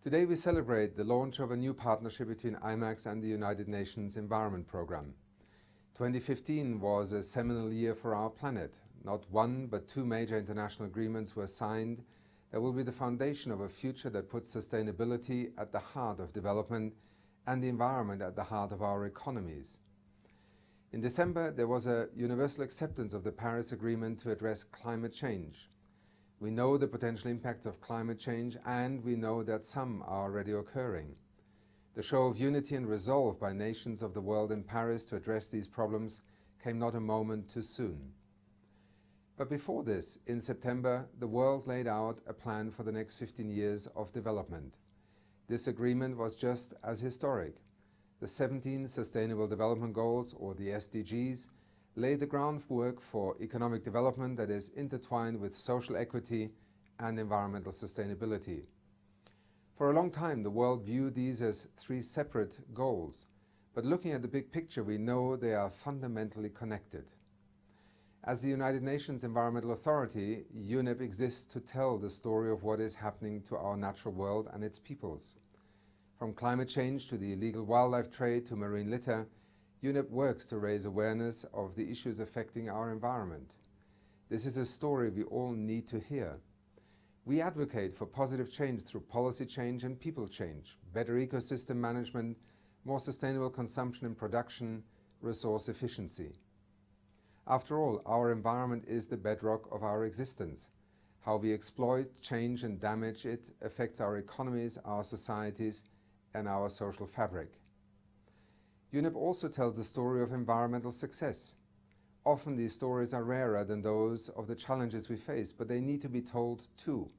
Today we celebrate the launch of a new partnership between IMAX and the United Nations Environment Programme. 2015 was a seminal year for our planet. Not one, but two major international agreements were signed that will be the foundation of a future that puts sustainability at the heart of development and the environment at the heart of our economies. In December, there was a universal acceptance of the Paris Agreement to address climate change. We know the potential impacts of climate change, and we know that some are already occurring. The show of unity and resolve by nations of the world in Paris to address these problems came not a moment too soon. But before this, in September, the world laid out a plan for the next 15 years of development. This agreement was just as historic. The 17 Sustainable Development Goals, or the SDGs, lay the groundwork for economic development that is intertwined with social equity and environmental sustainability. For a long time, the world viewed these as three separate goals, but looking at the big picture, we know they are fundamentally connected. As the United Nations Environmental Authority, UNEP exists to tell the story of what is happening to our natural world and its peoples. From climate change to the illegal wildlife trade to marine litter, UNEP works to raise awareness of the issues affecting our environment. This is a story we all need to hear. We advocate for positive change through policy change and people change, better ecosystem management, more sustainable consumption and production, resource efficiency. After all, our environment is the bedrock of our existence. How we exploit, change and damage it affects our economies, our societies and our social fabric. UNEP also tells the story of environmental success. Often these stories are rarer than those of the challenges we face, but they need to be told too.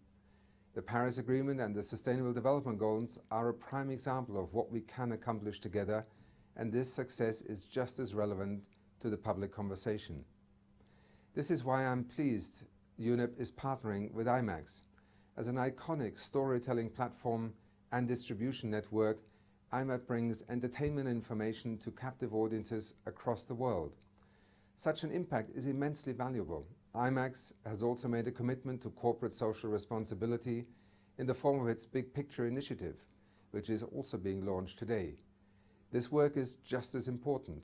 The Paris Agreement and the Sustainable Development Goals are a prime example of what we can accomplish together, and this success is just as relevant to the public conversation. This is why I'm pleased UNEP is partnering with IMAX. As an iconic storytelling platform and distribution network, IMAX brings entertainment and information to captive audiences across the world. Such an impact is immensely valuable. IMAX has also made a commitment to corporate social responsibility in the form of its Big Picture initiative, which is also being launched today. This work is just as important.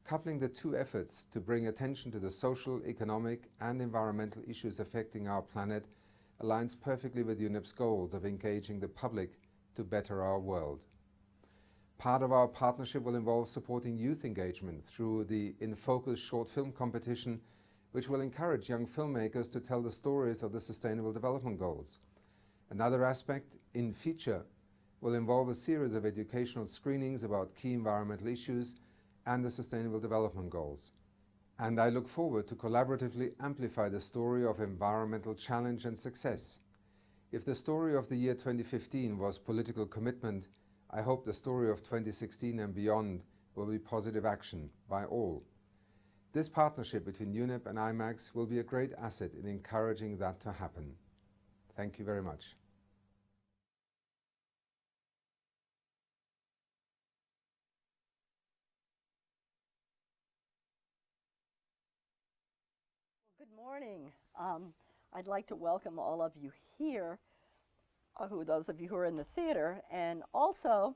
Coupling the two efforts to bring attention to the social, economic and environmental issues affecting our planet aligns perfectly with UNEP's goals of engaging the public to better our world. Part of our partnership will involve supporting youth engagement through the In Focus short film competition, which will encourage young filmmakers to tell the stories of the Sustainable Development Goals. Another aspect, In Feature, will involve a series of educational screenings about key environmental issues and the Sustainable Development Goals. And I look forward to collaboratively amplify the story of environmental challenge and success. If the story of the year 2015 was political commitment, I hope the story of 2016 and beyond will be positive action by all. This partnership between UNEP and IMAX will be a great asset in encouraging that to happen. Thank you very much. Good morning. I'd like to welcome all of you here, those of you who are in the theater, and also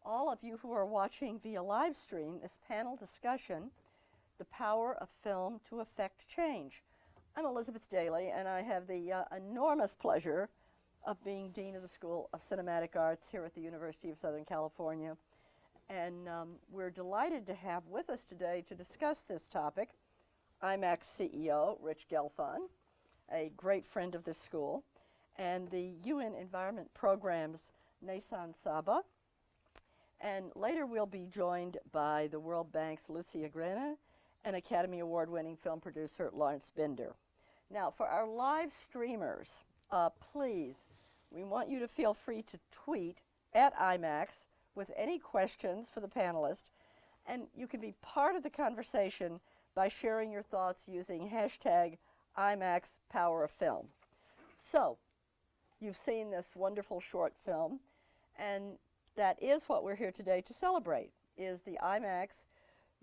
all of you who are watching via live stream this panel discussion, The Power of Film to Affect Change. I'm Elizabeth Daly, and I have the enormous pleasure of being Dean of the School of Cinematic Arts here at the University of Southern California. And we're delighted to have with us today to discuss this topic IMAX CEO Rich Gelfand, a great friend of this school, and the UN Environment Program's Nathan Saba. And later we'll be joined by the World Bank's Lucia Grena and Academy Award-winning film producer Lawrence Binder. Now, for our live streamers, please, we want you to feel free to tweet at IMAX with any questions for the panelists, and you can be part of the conversation by sharing your thoughts using hashtag IMAX Power of Film. So, you've seen this wonderful short film, and that is what we're here today to celebrate, is the IMAX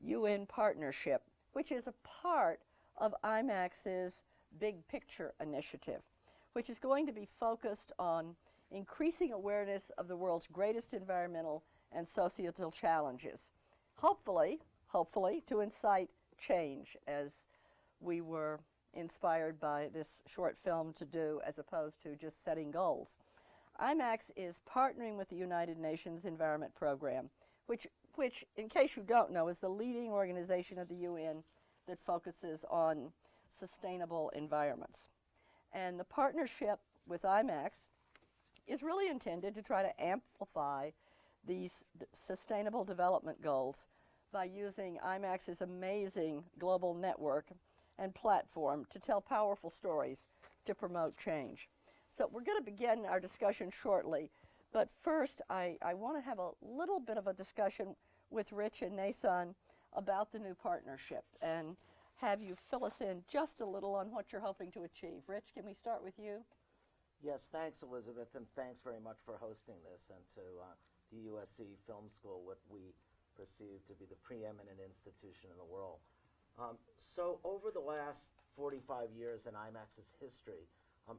UN partnership, which is a part of IMAX's Big Picture initiative, which is going to be focused on increasing awareness of the world's greatest environmental and societal challenges. Hopefully to incite change, as we were inspired by this short film to do, as opposed to just setting goals. IMAX is partnering with the United Nations Environment Program, which, in case you don't know, is the leading organization of the UN that focuses on sustainable environments. And the partnership with IMAX is really intended to try to amplify these sustainable development goals by using IMAX's amazing global network and platform to tell powerful stories to promote change. So we're going to begin our discussion shortly, but first I want to have a little bit of a discussion with Rich and Nason about the new partnership and have you fill us in just a little on what you're hoping to achieve. Rich, can we start with you? Yes, thanks, Elizabeth, and thanks very much for hosting this, and to the USC Film School, what we perceive to be the preeminent institution in the world. So over the last 45 years in IMAX's history,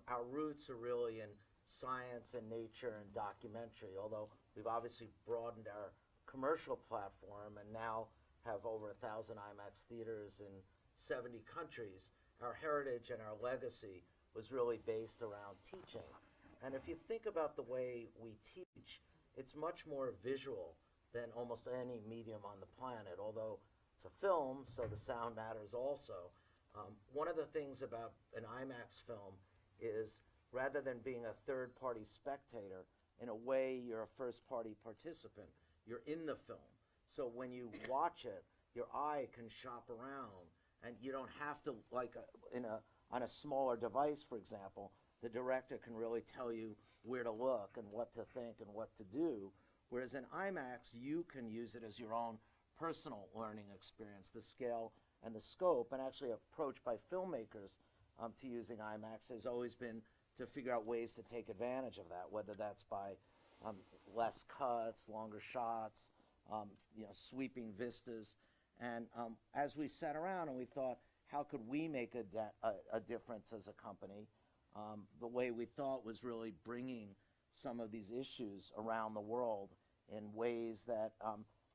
our roots are really in science and nature and documentary, although we've obviously broadened our commercial platform and now have over 1,000 IMAX theaters in 70 countries. Our heritage and our legacy was really based around teaching. And if you think about the way we teach, it's much more visual than almost any medium on the planet, although it's a film, so the sound matters also. One of the things about an IMAX film is, rather than being a third-party spectator, in a way you're a first-party participant. You're in the film. So when you watch it, your eye can shop around, and you don't have to, like on a smaller device, for example, the director can really tell you where to look and what to think and what to do. Whereas in IMAX, you can use it as your own personal learning experience, the scale and the scope. And actually, approach by filmmakers to using IMAX has always been to figure out ways to take advantage of that, whether that's by less cuts, longer shots, sweeping vistas. And as we sat around and we thought, how could we make a difference as a company? The way we thought was really bringing some of these issues around the world in ways that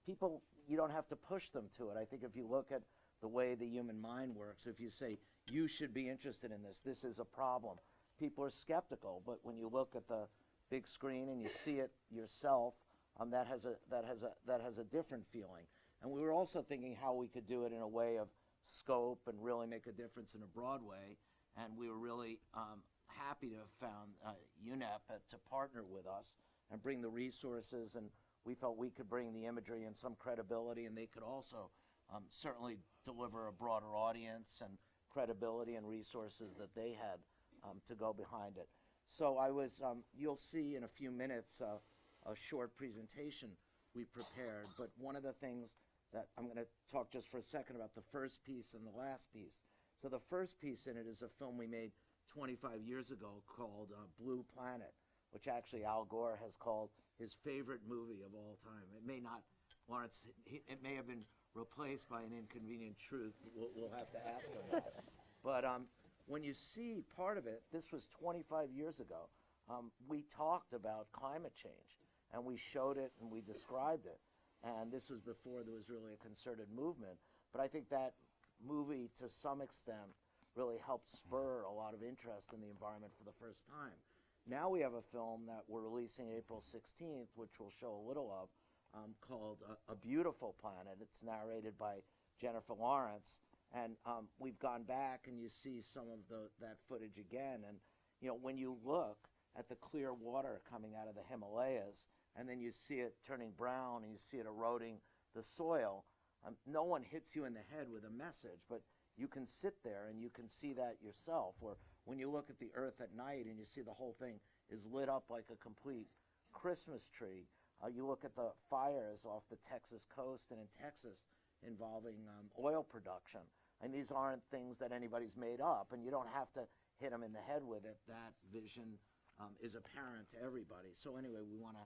people, you don't have to push them to it. I think if you look at the way the human mind works, if you say, you should be interested in this is a problem, people are skeptical. But when you look at the big screen and you see it yourself, that has a different feeling. And we were also thinking how we could do it in a way of scope and really make a difference in a broad way. And we were really happy to have found UNEP to partner with us and bring the resources, and we felt we could bring the imagery and some credibility, and they could also certainly deliver a broader audience and credibility and resources that they had to go behind it. So I was, you'll see in a few minutes a short presentation we prepared, but one of the things that I'm going to talk just for a second about the first piece and the last piece. So the first piece in it is a film we made 25 years ago called Blue Planet, which actually Al Gore has called his favorite movie of all time. It may not, Lawrence, it may have been replaced by An Inconvenient Truth. We'll have to ask him that. But when you see part of it, this was 25 years ago. We talked about climate change, and we showed it and we described it. And this was before there was really a concerted movement. But I think that movie, to some extent, really helped spur a lot of interest in the environment for the first time. Now we have a film that we're releasing April 16th, which we'll show a little of, called A Beautiful Planet. It's narrated by Jennifer Lawrence. And we've gone back and you see some of that footage again. And when you look at the clear water coming out of the Himalayas, and then you see it turning brown and you see it eroding the soil, no one hits you in the head with a message, but you can sit there and you can see that yourself. Or when you look at the earth at night and you see the whole thing is lit up like a complete Christmas tree. You look at the fires off the Texas coast and in Texas involving oil production. And these aren't things that anybody's made up, and you don't have to hit them in the head with it. That vision is apparent to everybody. So anyway, we want to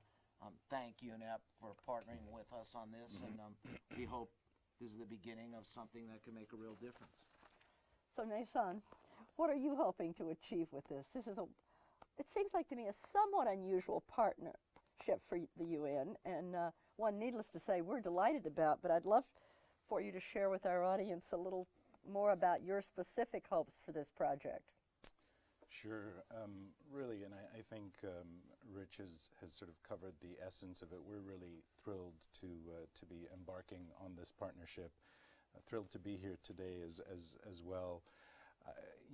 thank UNEP for partnering with us on this, and we hope this is the beginning of something that can make a real difference. So Nason, what are you hoping to achieve with this? it seems like to me a somewhat unusual partnership for the UN, and one, needless to say, we're delighted about, but I'd love for you to share with our audience a little more about your specific hopes for this project. Sure, really, and I think Rich has sort of covered the essence of it. We're really thrilled to be embarking on this partnership. Thrilled to be here today as well.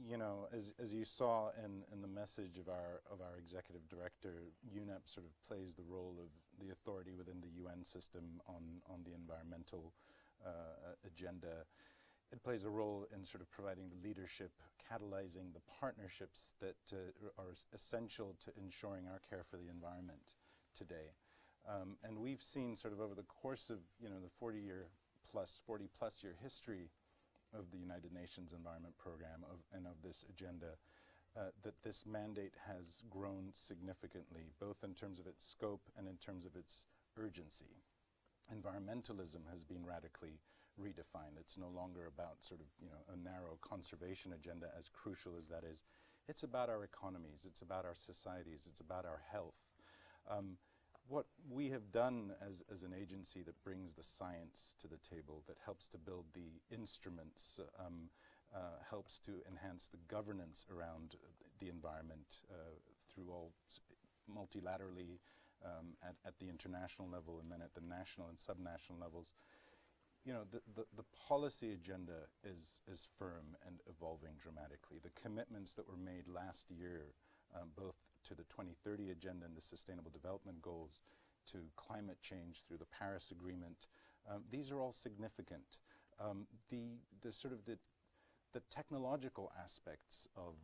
You know, as you saw in the message of our executive director, UNEP sort of plays the role of the authority within the UN system on the environmental agenda. It plays a role in sort of providing the leadership, catalyzing the partnerships that are essential to ensuring our care for the environment today. And we've seen sort of over the course of, you know, the 40 plus year history of the United Nations Environment Program and of this agenda, that this mandate has grown significantly, both in terms of its scope and in terms of its urgency. Environmentalism has been radically redefined. It's no longer about sort of, you know, a narrow conservation agenda, as crucial as that is. It's about our economies, it's about our societies, it's about our health. What we have done as an agency that brings the science to the table, that helps to build the instruments, helps to enhance the governance around the environment through all multilaterally at the international level and then at the national and subnational levels. You know, the policy agenda is firm and evolving dramatically. The commitments that were made last year, both to the 2030 agenda and the Sustainable Development Goals, to climate change through the Paris Agreement, these are all significant. The sort of the technological aspects of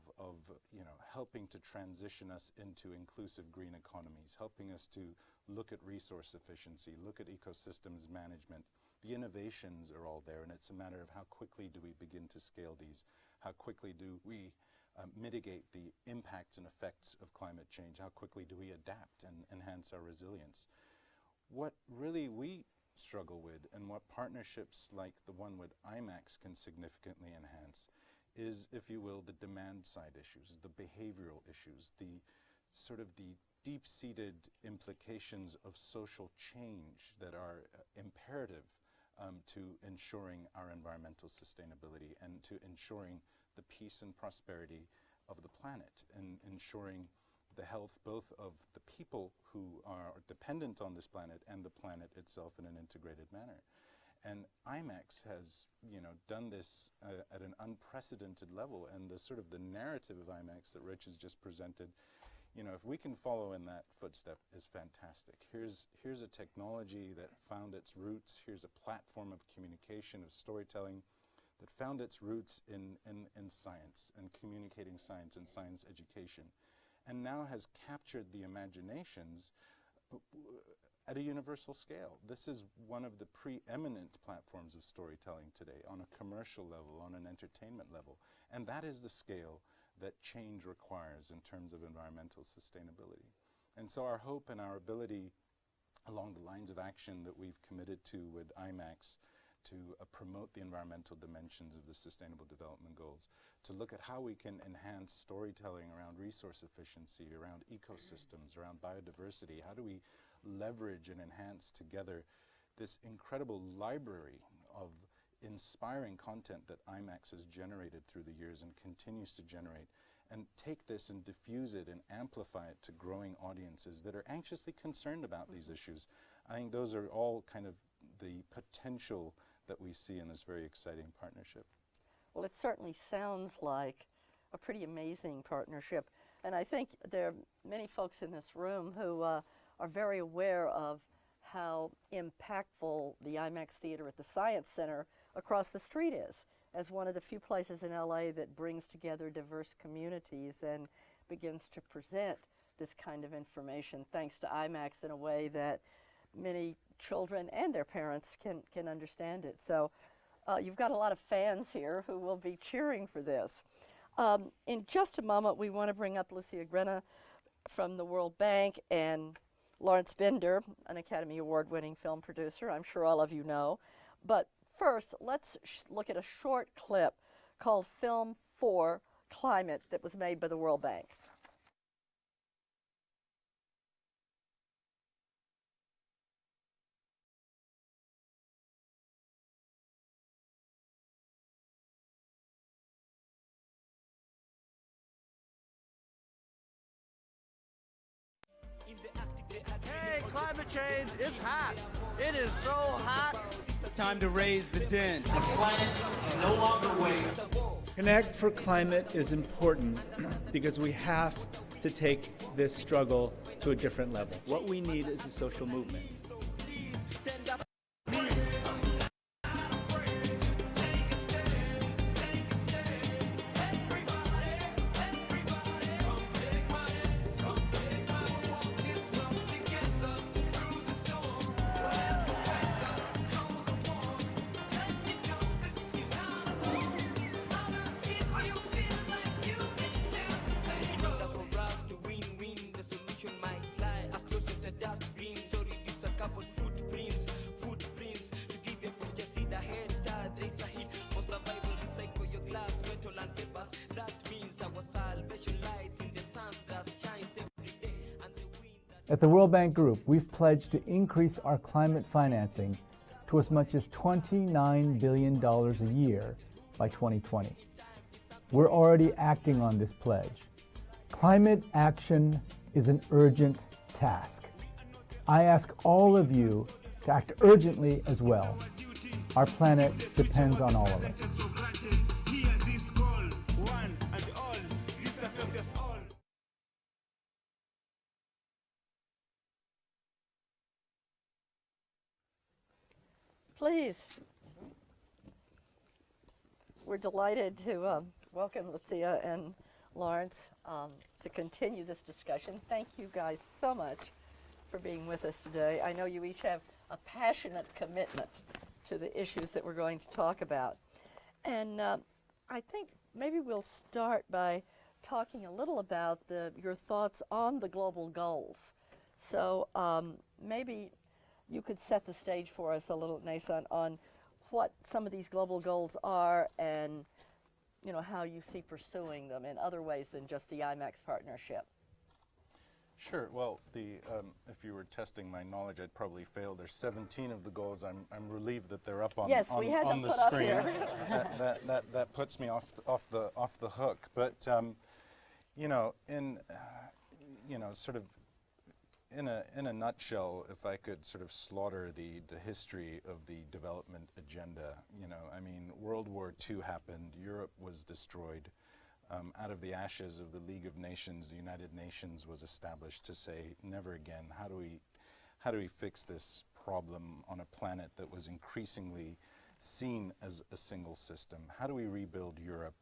you know, helping to transition us into inclusive green economies, helping us to look at resource efficiency, look at ecosystems management. The innovations are all there, and it's a matter of how quickly do we begin to scale these? How quickly do we mitigate the impacts and effects of climate change? How quickly do we adapt and enhance our resilience? What really we struggle with, and what partnerships like the one with IMAX can significantly enhance, is, if you will, the demand side issues, the behavioral issues, the sort of the deep-seated implications of social change that are imperative to ensuring our environmental sustainability and to ensuring the peace and prosperity of the planet, and ensuring the health both of the people who are dependent on this planet and the planet itself in an integrated manner. And IMAX has, you know, done this at an unprecedented level, and the sort of the narrative of IMAX that Rich has just presented, you know, if we can follow in that footstep, is fantastic. Here's a technology that found its roots. Here's a platform of communication, of storytelling, that found its roots in science and communicating science and science education, and now has captured the imaginations at a universal scale. This is one of the preeminent platforms of storytelling today, on a commercial level, on an entertainment level, and that is the scale that change requires in terms of environmental sustainability. And so our hope and our ability, along the lines of action that we've committed to with IMAX, to promote the environmental dimensions of the Sustainable Development Goals, to look at how we can enhance storytelling around resource efficiency, around ecosystems, around biodiversity. How do we leverage and enhance together this incredible library of inspiring content that IMAX has generated through the years and continues to generate, and take this and diffuse it and amplify it to growing audiences that are anxiously concerned about these issues. I think those are all kind of the potential that we see in this very exciting partnership. Well, it certainly sounds like a pretty amazing partnership, and I think there are many folks in this room who are very aware of how impactful the IMAX Theater at the Science Center across the street is, as one of the few places in LA that brings together diverse communities and begins to present this kind of information, thanks to IMAX, in a way that many children and their parents can understand it. So you've got a lot of fans here who will be cheering for this. In just a moment, we want to bring up Lucia Grena from the World Bank, and Lawrence Bender, an Academy Award-winning film producer, I'm sure all of you know. But first, let's look at a short clip called Film for Climate that was made by the World Bank. Hey, climate change, it's hot. It is so hot. It's time to raise the din. The planet can no longer wait. Connect for Climate is important because we have to take this struggle to a different level. What we need is a social movement. At the World Bank Group, we've pledged to increase our climate financing to as much as $29 billion a year by 2020. We're already acting on this pledge. Climate action is an urgent task. I ask all of you to act urgently as well. Our planet depends on all of us. Please. We're delighted to welcome Lucia and Lawrence to continue this discussion. Thank you guys so much for being with us today. I know you each have a passionate commitment to the issues that we're going to talk about. And I think maybe we'll start by talking a little about your thoughts on the global goals. So maybe you could set the stage for us a little, Nason, on what some of these global goals are and how you see pursuing them in other ways than just the IMAX partnership. Sure. Well, if you were testing my knowledge, I'd probably fail. There's 17 of the goals. I'm relieved that they're up on, yes, on, we had on them the put screen. Up here. that puts me off the hook. But in a nutshell, if I could sort of slaughter the history of the development agenda, World War II happened. Europe was destroyed. Out of the ashes of the League of Nations, the United Nations was established to say, never again. How do we fix this problem on a planet that was increasingly seen as a single system? How do we rebuild Europe?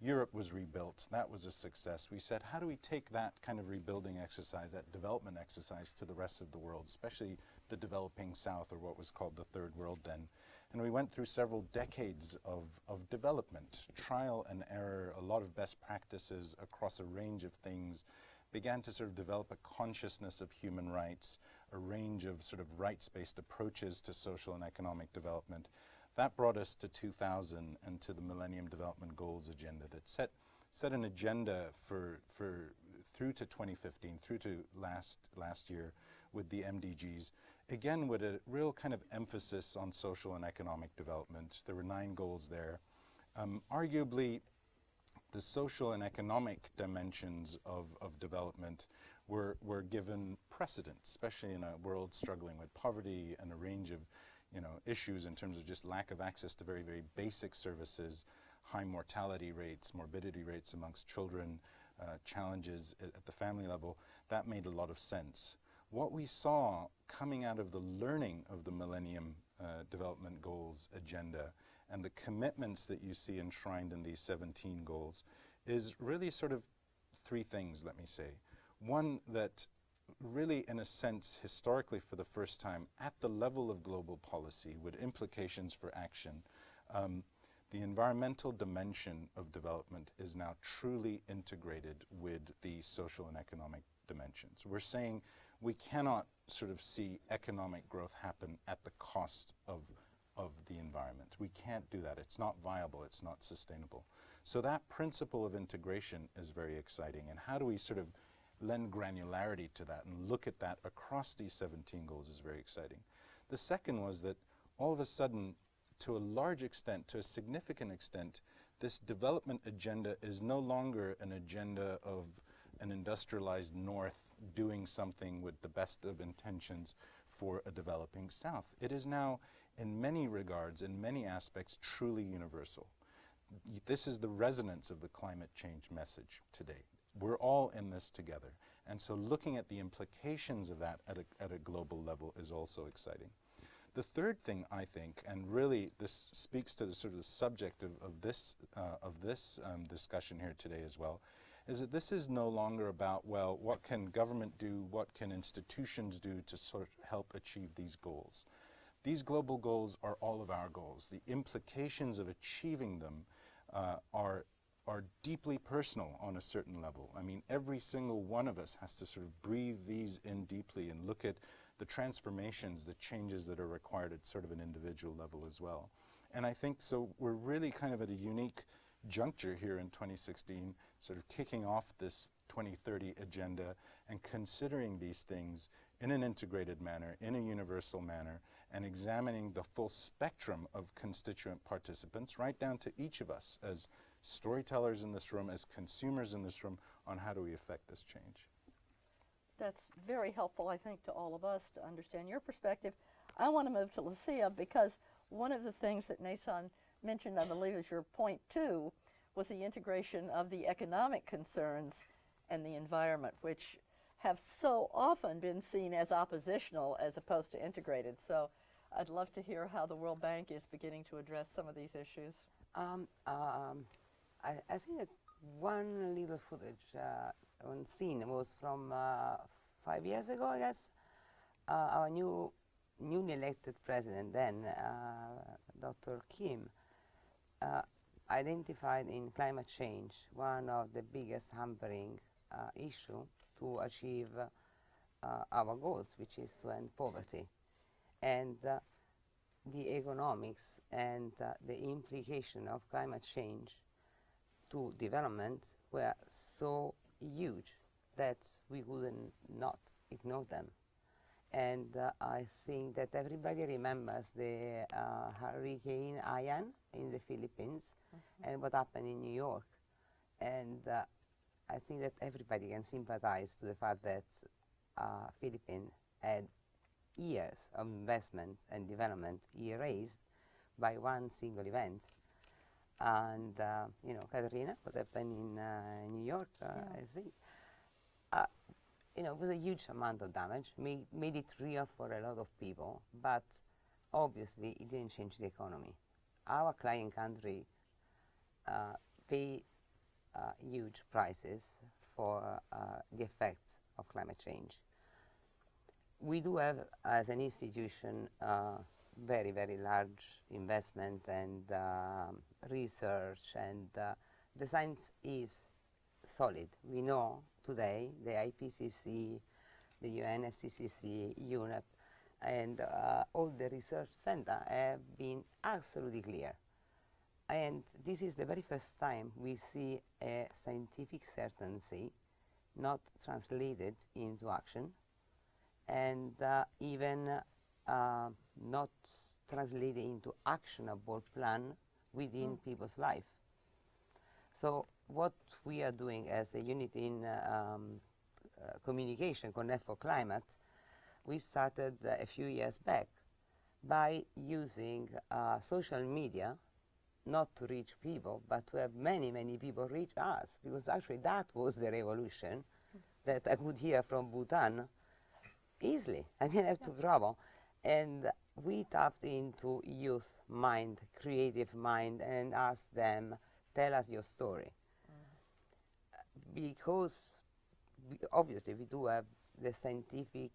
Europe was rebuilt. That was a success. We said, how do we take that kind of rebuilding exercise, that development exercise, to the rest of the world, especially the developing South, or what was called the Third World then? And we went through several decades of development, trial and error, a lot of best practices across a range of things, began to sort of develop a consciousness of human rights, a range of sort of rights-based approaches to social and economic development. That brought us to 2000 and to the Millennium Development Goals agenda that set an agenda for through to 2015, through to last year with the MDGs, again with a real kind of emphasis on social and economic development. There were 9 goals there. Arguably, the social and economic dimensions of development were given precedence, especially in a world struggling with poverty and a range of issues in terms of just lack of access to very, very basic services, high mortality rates, morbidity rates amongst children, challenges at the family level. That made a lot of sense. What we saw coming out of the learning of the Millennium Development Goals agenda and the commitments that you see enshrined in these 17 goals is really sort of 3 things, let me say. One, that really, in a sense, historically for the first time, at the level of global policy, with implications for action, the environmental dimension of development is now truly integrated with the social and economic dimensions. We're saying we cannot sort of see economic growth happen at the cost of the environment. We can't do that. It's not viable. It's not sustainable. So that principle of integration is very exciting. And how do we sort of lend granularity to that and look at that across these 17 goals is very exciting. The second was that all of a sudden, to a large extent, to a significant extent, this development agenda is no longer an agenda of an industrialized North doing something with the best of intentions for a developing South. It is now, in many regards, in many aspects, truly universal. This is the resonance of the climate change message today. We're all in this together. And so looking at the implications of that at a global level is also exciting. The third thing, I think, and really this speaks to the sort of the subject of this discussion here today as well, is that this is no longer about, well, what can government do, what can institutions do to sort of help achieve these goals. These global goals are all of our goals. The implications of achieving them are deeply personal on a certain level. I mean, every single one of us has to sort of breathe these in deeply and look at the transformations, the changes that are required at sort of an individual level as well. And I think so we're really kind of at a unique juncture here in 2016, sort of kicking off this 2030 agenda and considering these things in an integrated manner, in a universal manner, and examining the full spectrum of constituent participants, right down to each of us as storytellers in this room, as consumers in this room, on how do we affect this change. That's very helpful, I think, to all of us to understand your perspective. I want to move to Lucia because one of the things that Nason mentioned, I believe, is your point two, was the integration of the economic concerns and the environment, which have so often been seen as oppositional as opposed to integrated. So I'd love to hear how the World Bank is beginning to address some of these issues. I think that one little footage on scene was from 5 years ago, I guess. Our newly elected president then, Dr. Kim, identified in climate change one of the biggest hampering issue to achieve our goals, which is to end poverty. And the economics and the implication of climate change to development were so huge that we couldn't not ignore them. And I think that everybody remembers the Hurricane Ian in the Philippines and what happened in New York. And I think that everybody can sympathize to the fact that Philippines had years of investment and development erased by one single event. And, Katrina, what happened in New York, I think, it was a huge amount of damage, made it real for a lot of people, but obviously it didn't change the economy. Our client country pay huge prices for the effects of climate change. We do have, as an institution, very, very large investment and research, and the science is solid. We know today the IPCC, the UNFCCC, UNEP, and all the research centers have been absolutely clear. And this is the very first time we see a scientific certainty not translated into action, and even not translated into actionable plan within people's life. So what we are doing as a unit in communication, Connect for Climate, we started a few years back by using social media not to reach people, but to have many, many people reach us, because actually that was the revolution that I could hear from Bhutan easily. I didn't have to travel. And we tapped into youth mind, creative mind, and asked them, tell us your story. Because obviously we do have the scientific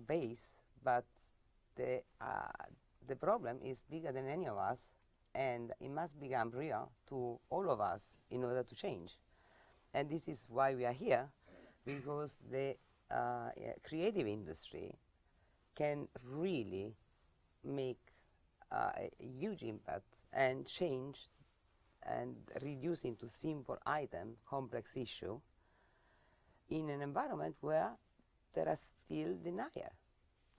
base, but the problem is bigger than any of us, and it must become real to all of us in order to change. And this is why we are here, because the creative industry can really make a huge impact and change and reduce into simple item, complex issue, in an environment where there are still denial.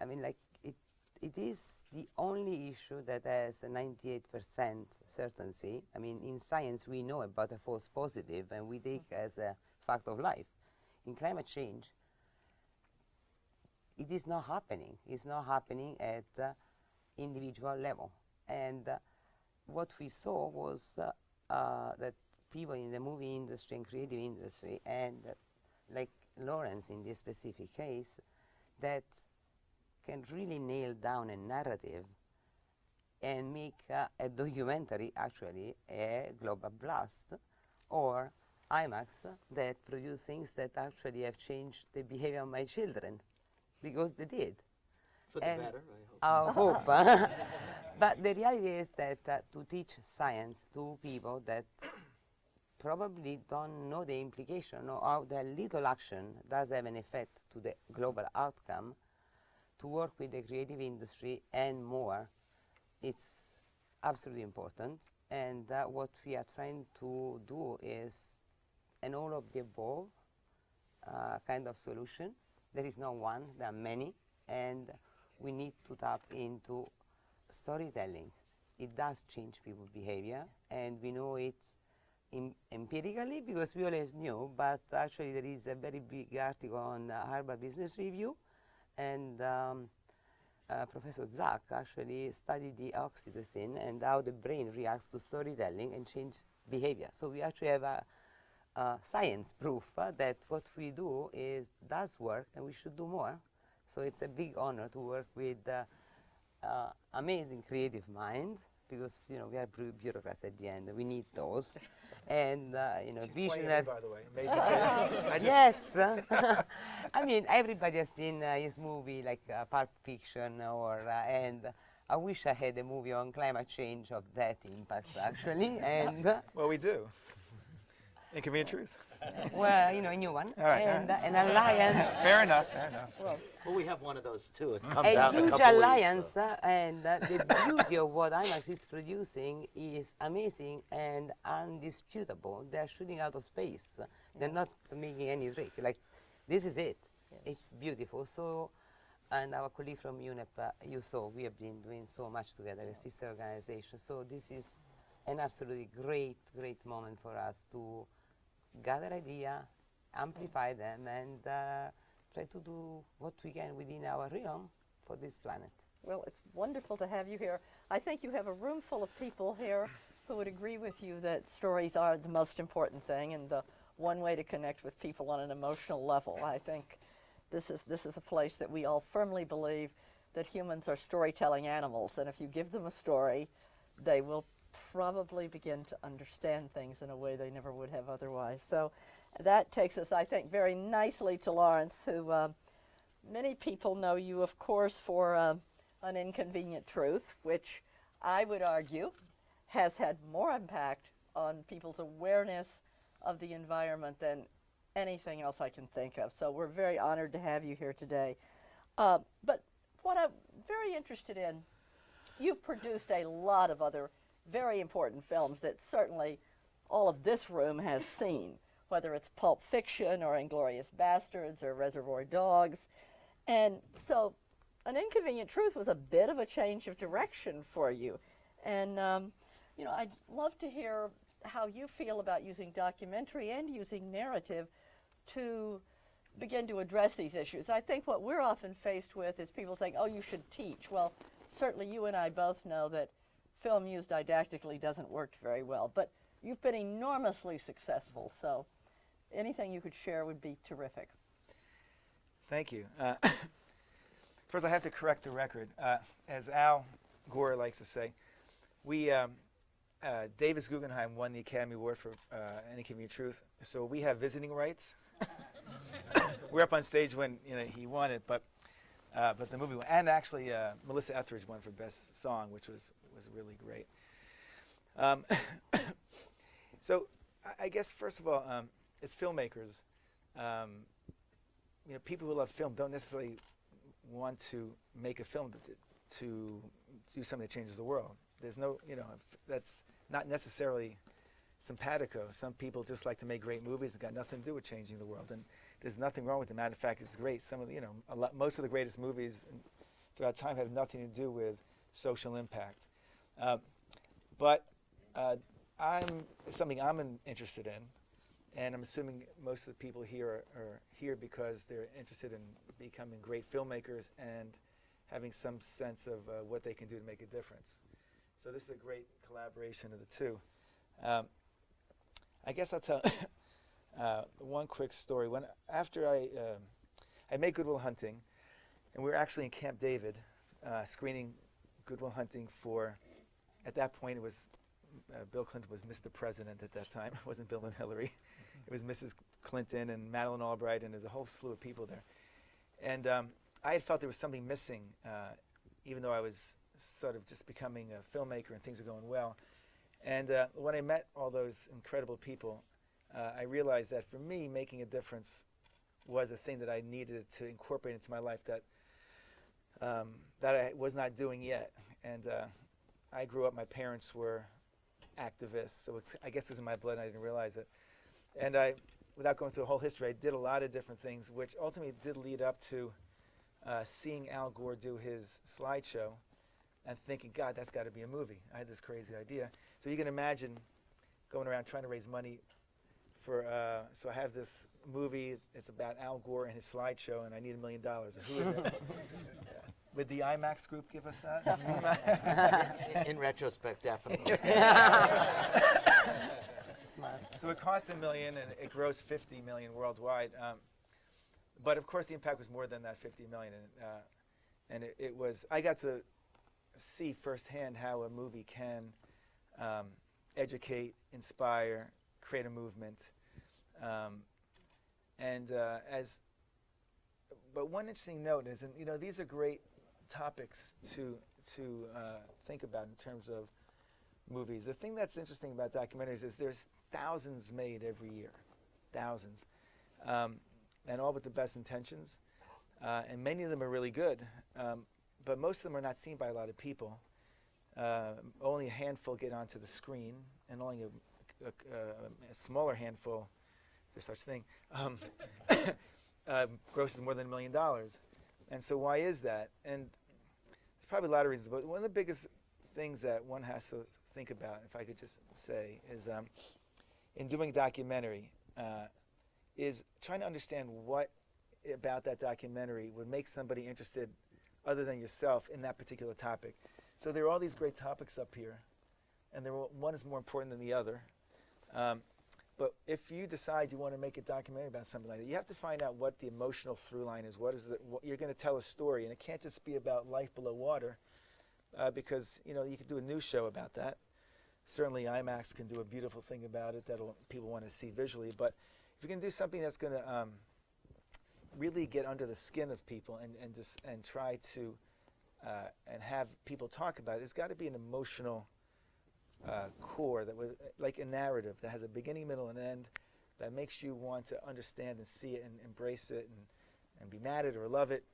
I mean, like, it is the only issue that has a 98% certainty. I mean, in science we know about a false positive and we take as a fact of life. in climate change, it is not happening. It's not happening at individual level. And what we saw was that people in the movie industry and creative industry, and like Lawrence in this specific case, that can really nail down a narrative and make a documentary actually a global blast, or IMAX that produce things that actually have changed the behavior of my children, because they did. For the And better, I hope. I hope. But the reality is that to teach science to people that probably don't know the implication or how the little action does have an effect to the global outcome, to work with the creative industry and more, it's absolutely important. And what we are trying to do is an all of the above kind of solution. There is not one, there are many, and we need to tap into storytelling. It does change people's behavior, and we know it empirically because we always knew, but actually there is a very big article on Harvard Business Review, and Professor Zach actually studied the oxytocin and how the brain reacts to storytelling and change behavior. So we actually have a science proof that what we do does work, and we should do more. So it's a big honor to work with amazing creative mind, because we are bureaucrats at the end. We need those, and visionary. By the way, amazing. Yes, I mean everybody has seen his movie like Pulp Fiction, and I wish I had a movie on climate change of that impact actually, and Well, we do. Inconvenient Truth. well, a new one, All right, and all right. an alliance. Fair enough. Fair enough. Well, we have one of those too. It comes A out in a huge couple alliance, weeks. So. And the beauty of what IMAX is producing is amazing and undisputable. They are shooting out of space. They're not making any trick. Like, this is it. It's beautiful. So, and our colleague from UNEP, you saw, we have been doing so much together, a sister organization. So this is an absolutely great, great moment for us to gather ideas, amplify them, and try to do what we can within our realm for this planet. Well, it's wonderful to have you here. I think you have a room full of people here who would agree with you that stories are the most important thing and the one way to connect with people on an emotional level. I think this is a place that we all firmly believe that humans are storytelling animals, and if you give them a story, they will probably begin to understand things in a way they never would have otherwise. So that takes us, I think, very nicely to Lawrence, who many people know you, of course, for An Inconvenient Truth, which I would argue has had more impact on people's awareness of the environment than anything else I can think of. So we're very honored to have you here today. But what I'm very interested in, you've produced a lot of other very important films that certainly all of this room has seen, whether it's Pulp Fiction or Inglourious Bastards or Reservoir Dogs. And so An Inconvenient Truth was a bit of a change of direction for you. And, I'd love to hear how you feel about using documentary and using narrative to begin to address these issues. I think what we're often faced with is people saying, oh, you should teach. Well, certainly you and I both know that film used didactically doesn't work very well, but you've been enormously successful, so anything you could share would be terrific. Thank you. First, I have to correct the record. As Al Gore likes to say, Davis Guggenheim won the Academy Award for An Inconvenient Truth, so we have visiting rights. We're up on stage when he won it, but the movie won. And actually, Melissa Etheridge won for Best Song, which was really great. So I guess, first of all, as filmmakers, people who love film don't necessarily want to make a film to do something that changes the world. There's no, that's not necessarily simpatico. Some people just like to make great movies that got nothing to do with changing the world, and there's nothing wrong with it. Matter of fact, it's great. Some of the, most of the greatest movies throughout time have nothing to do with social impact. But something I'm interested in And I'm assuming most of the people here are here because they're interested in becoming great filmmakers and having some sense of what they can do to make a difference. So this is a great collaboration of the two. I guess I'll tell one quick story. After I made Good Will Hunting, and we were actually in Camp David screening Good Will Hunting for, at that point it was, Bill Clinton was Mr. President at that time. It wasn't Bill and Hillary. It was Mrs. Clinton and Madeleine Albright, and there's a whole slew of people there. And I had felt there was something missing, even though I was sort of just becoming a filmmaker and things were going well. And when I met all those incredible people, I realized that for me, making a difference was a thing that I needed to incorporate into my life that I was not doing yet. And I grew up, my parents were activists, so I guess it was in my blood and I didn't realize it. And without going through a whole history, I did a lot of different things, which ultimately did lead up to seeing Al Gore do his slideshow and thinking, God, that's got to be a movie. I had this crazy idea. So you can imagine going around trying to raise money for, so I have this movie, it's about Al Gore and his slideshow, and I need $1 million. And who would that? Would the IMAX group give us that? In retrospect, definitely. So it cost $1 million and it grossed $50 million worldwide. But of course the impact was more than that $50 million. And it was, I got to see firsthand how a movie can educate, inspire, create a movement. But one interesting note is, and these are great topics to think about in terms of movies. The thing that's interesting about documentaries is there's thousands made every year, thousands, and all with the best intentions, and many of them are really good, but most of them are not seen by a lot of people. Only a handful get onto the screen, and only a smaller handful, if there's such thing, grosses more than $1 million. And so why is that? And there's probably a lot of reasons, but one of the biggest things that one has to think about, if I could just say, is in doing a documentary, is trying to understand what about that documentary would make somebody interested other than yourself in that particular topic. So there are all these great topics up here, and one is more important than the other. But if you decide you want to make a documentary about something like that, you have to find out what the emotional through line is. What you're going to tell a story, and it can't just be about life below water, because you could do a news show about that. Certainly, IMAX can do a beautiful thing about it that people want to see visually. But if you can do something that's going to really get under the skin of people and try to and have people talk about it, there's got to be an emotional core that was like a narrative that has a beginning, middle, and end that makes you want to understand and see it and embrace it and be mad at it or love it,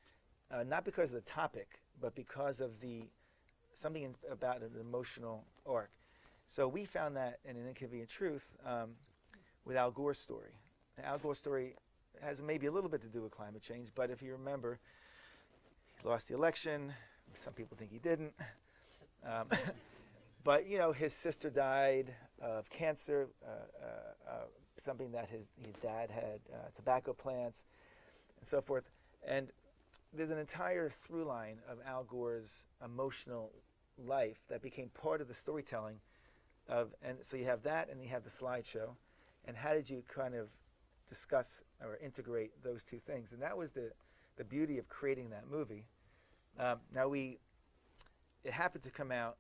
not because of the topic, but because of something about an emotional arc. So we found that in An Inconvenient Truth with Al Gore's story. Now, Al Gore's story has maybe a little bit to do with climate change, but if you remember, he lost the election. Some people think he didn't. But his sister died of cancer, something that his dad had, tobacco plants, and so forth. And there's an entire through line of Al Gore's emotional life that became part of the storytelling. And so you have that, and you have the slideshow. And how did you kind of discuss or integrate those two things? And that was the beauty of creating that movie. Now it happened to come out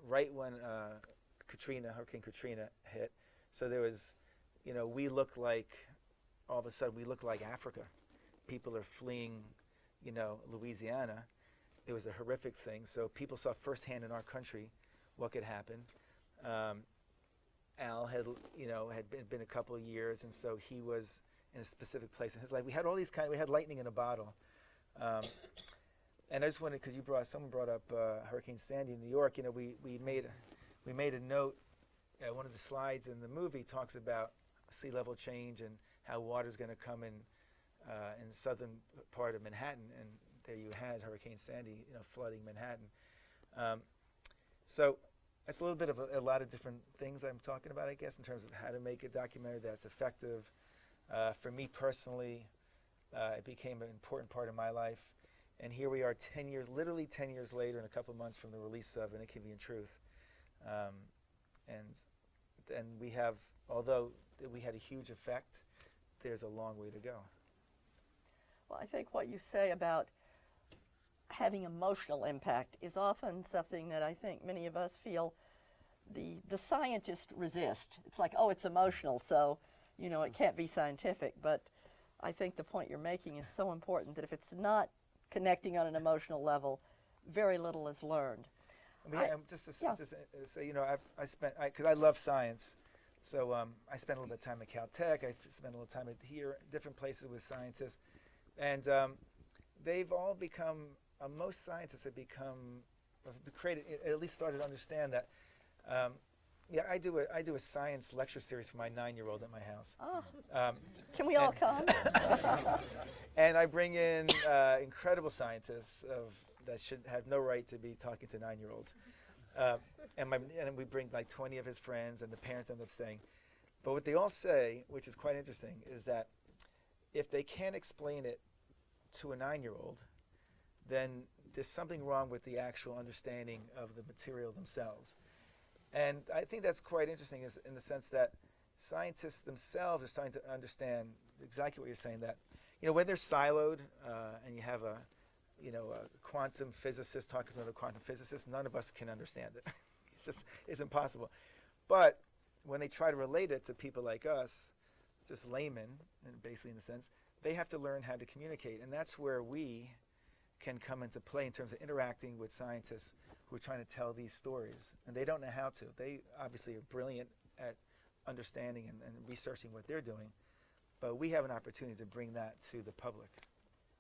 right when Hurricane Katrina hit. So there was, all of a sudden we looked like Africa. People are fleeing, Louisiana. It was a horrific thing. So people saw firsthand in our country what could happen. Al had been a couple of years, and so he was in a specific place in his life. We had all these we had lightning in a bottle. And I just wanted, because someone brought up Hurricane Sandy in New York. We made a note. One of the slides in the movie talks about sea level change and how water's going to come in the southern part of Manhattan, and there you had Hurricane Sandy, flooding Manhattan. So It's a little bit of a lot of different things I'm talking about, I guess, in terms of how to make a documentary that's effective. For me personally, it became an important part of my life. And here we are 10 years, literally 10 years later, in a couple of months from the release of And It Can Be in Truth. And we have, although we had a huge effect, there's a long way to go. Well, I think what you say about having emotional impact is often something that I think many of us feel the scientists resist. It's like, oh, it's emotional, so, you know, it can't be scientific. But I think the point you're making is so important that if it's not connecting on an emotional level, very little is learned. Just to say, you know, because I love science, so I spent a little bit of time at Caltech. I spent a little time here, different places with scientists, and they've all become. Most scientists have created, at least started to understand that. I do a science lecture series for my 9-year-old at my house. Oh. Can we all come? And I bring in incredible scientists that should have no right to be talking to 9-year-olds. And we bring like 20 of his friends, and the parents end up staying. But what they all say, which is quite interesting, is that if they can't explain it to a 9-year-old, then there's something wrong with the actual understanding of the material themselves. And I think that's quite interesting in the sense that scientists themselves are starting to understand exactly what you're saying, that, you know, when they're siloed and you have a quantum physicist talking to another quantum physicist, none of us can understand it. It's impossible. But when they try to relate it to people like us, just laymen, and basically in a sense, they have to learn how to communicate. And that's where we can come into play in terms of interacting with scientists who are trying to tell these stories. And they don't know how to. They obviously are brilliant at understanding and researching what they're doing. But we have an opportunity to bring that to the public.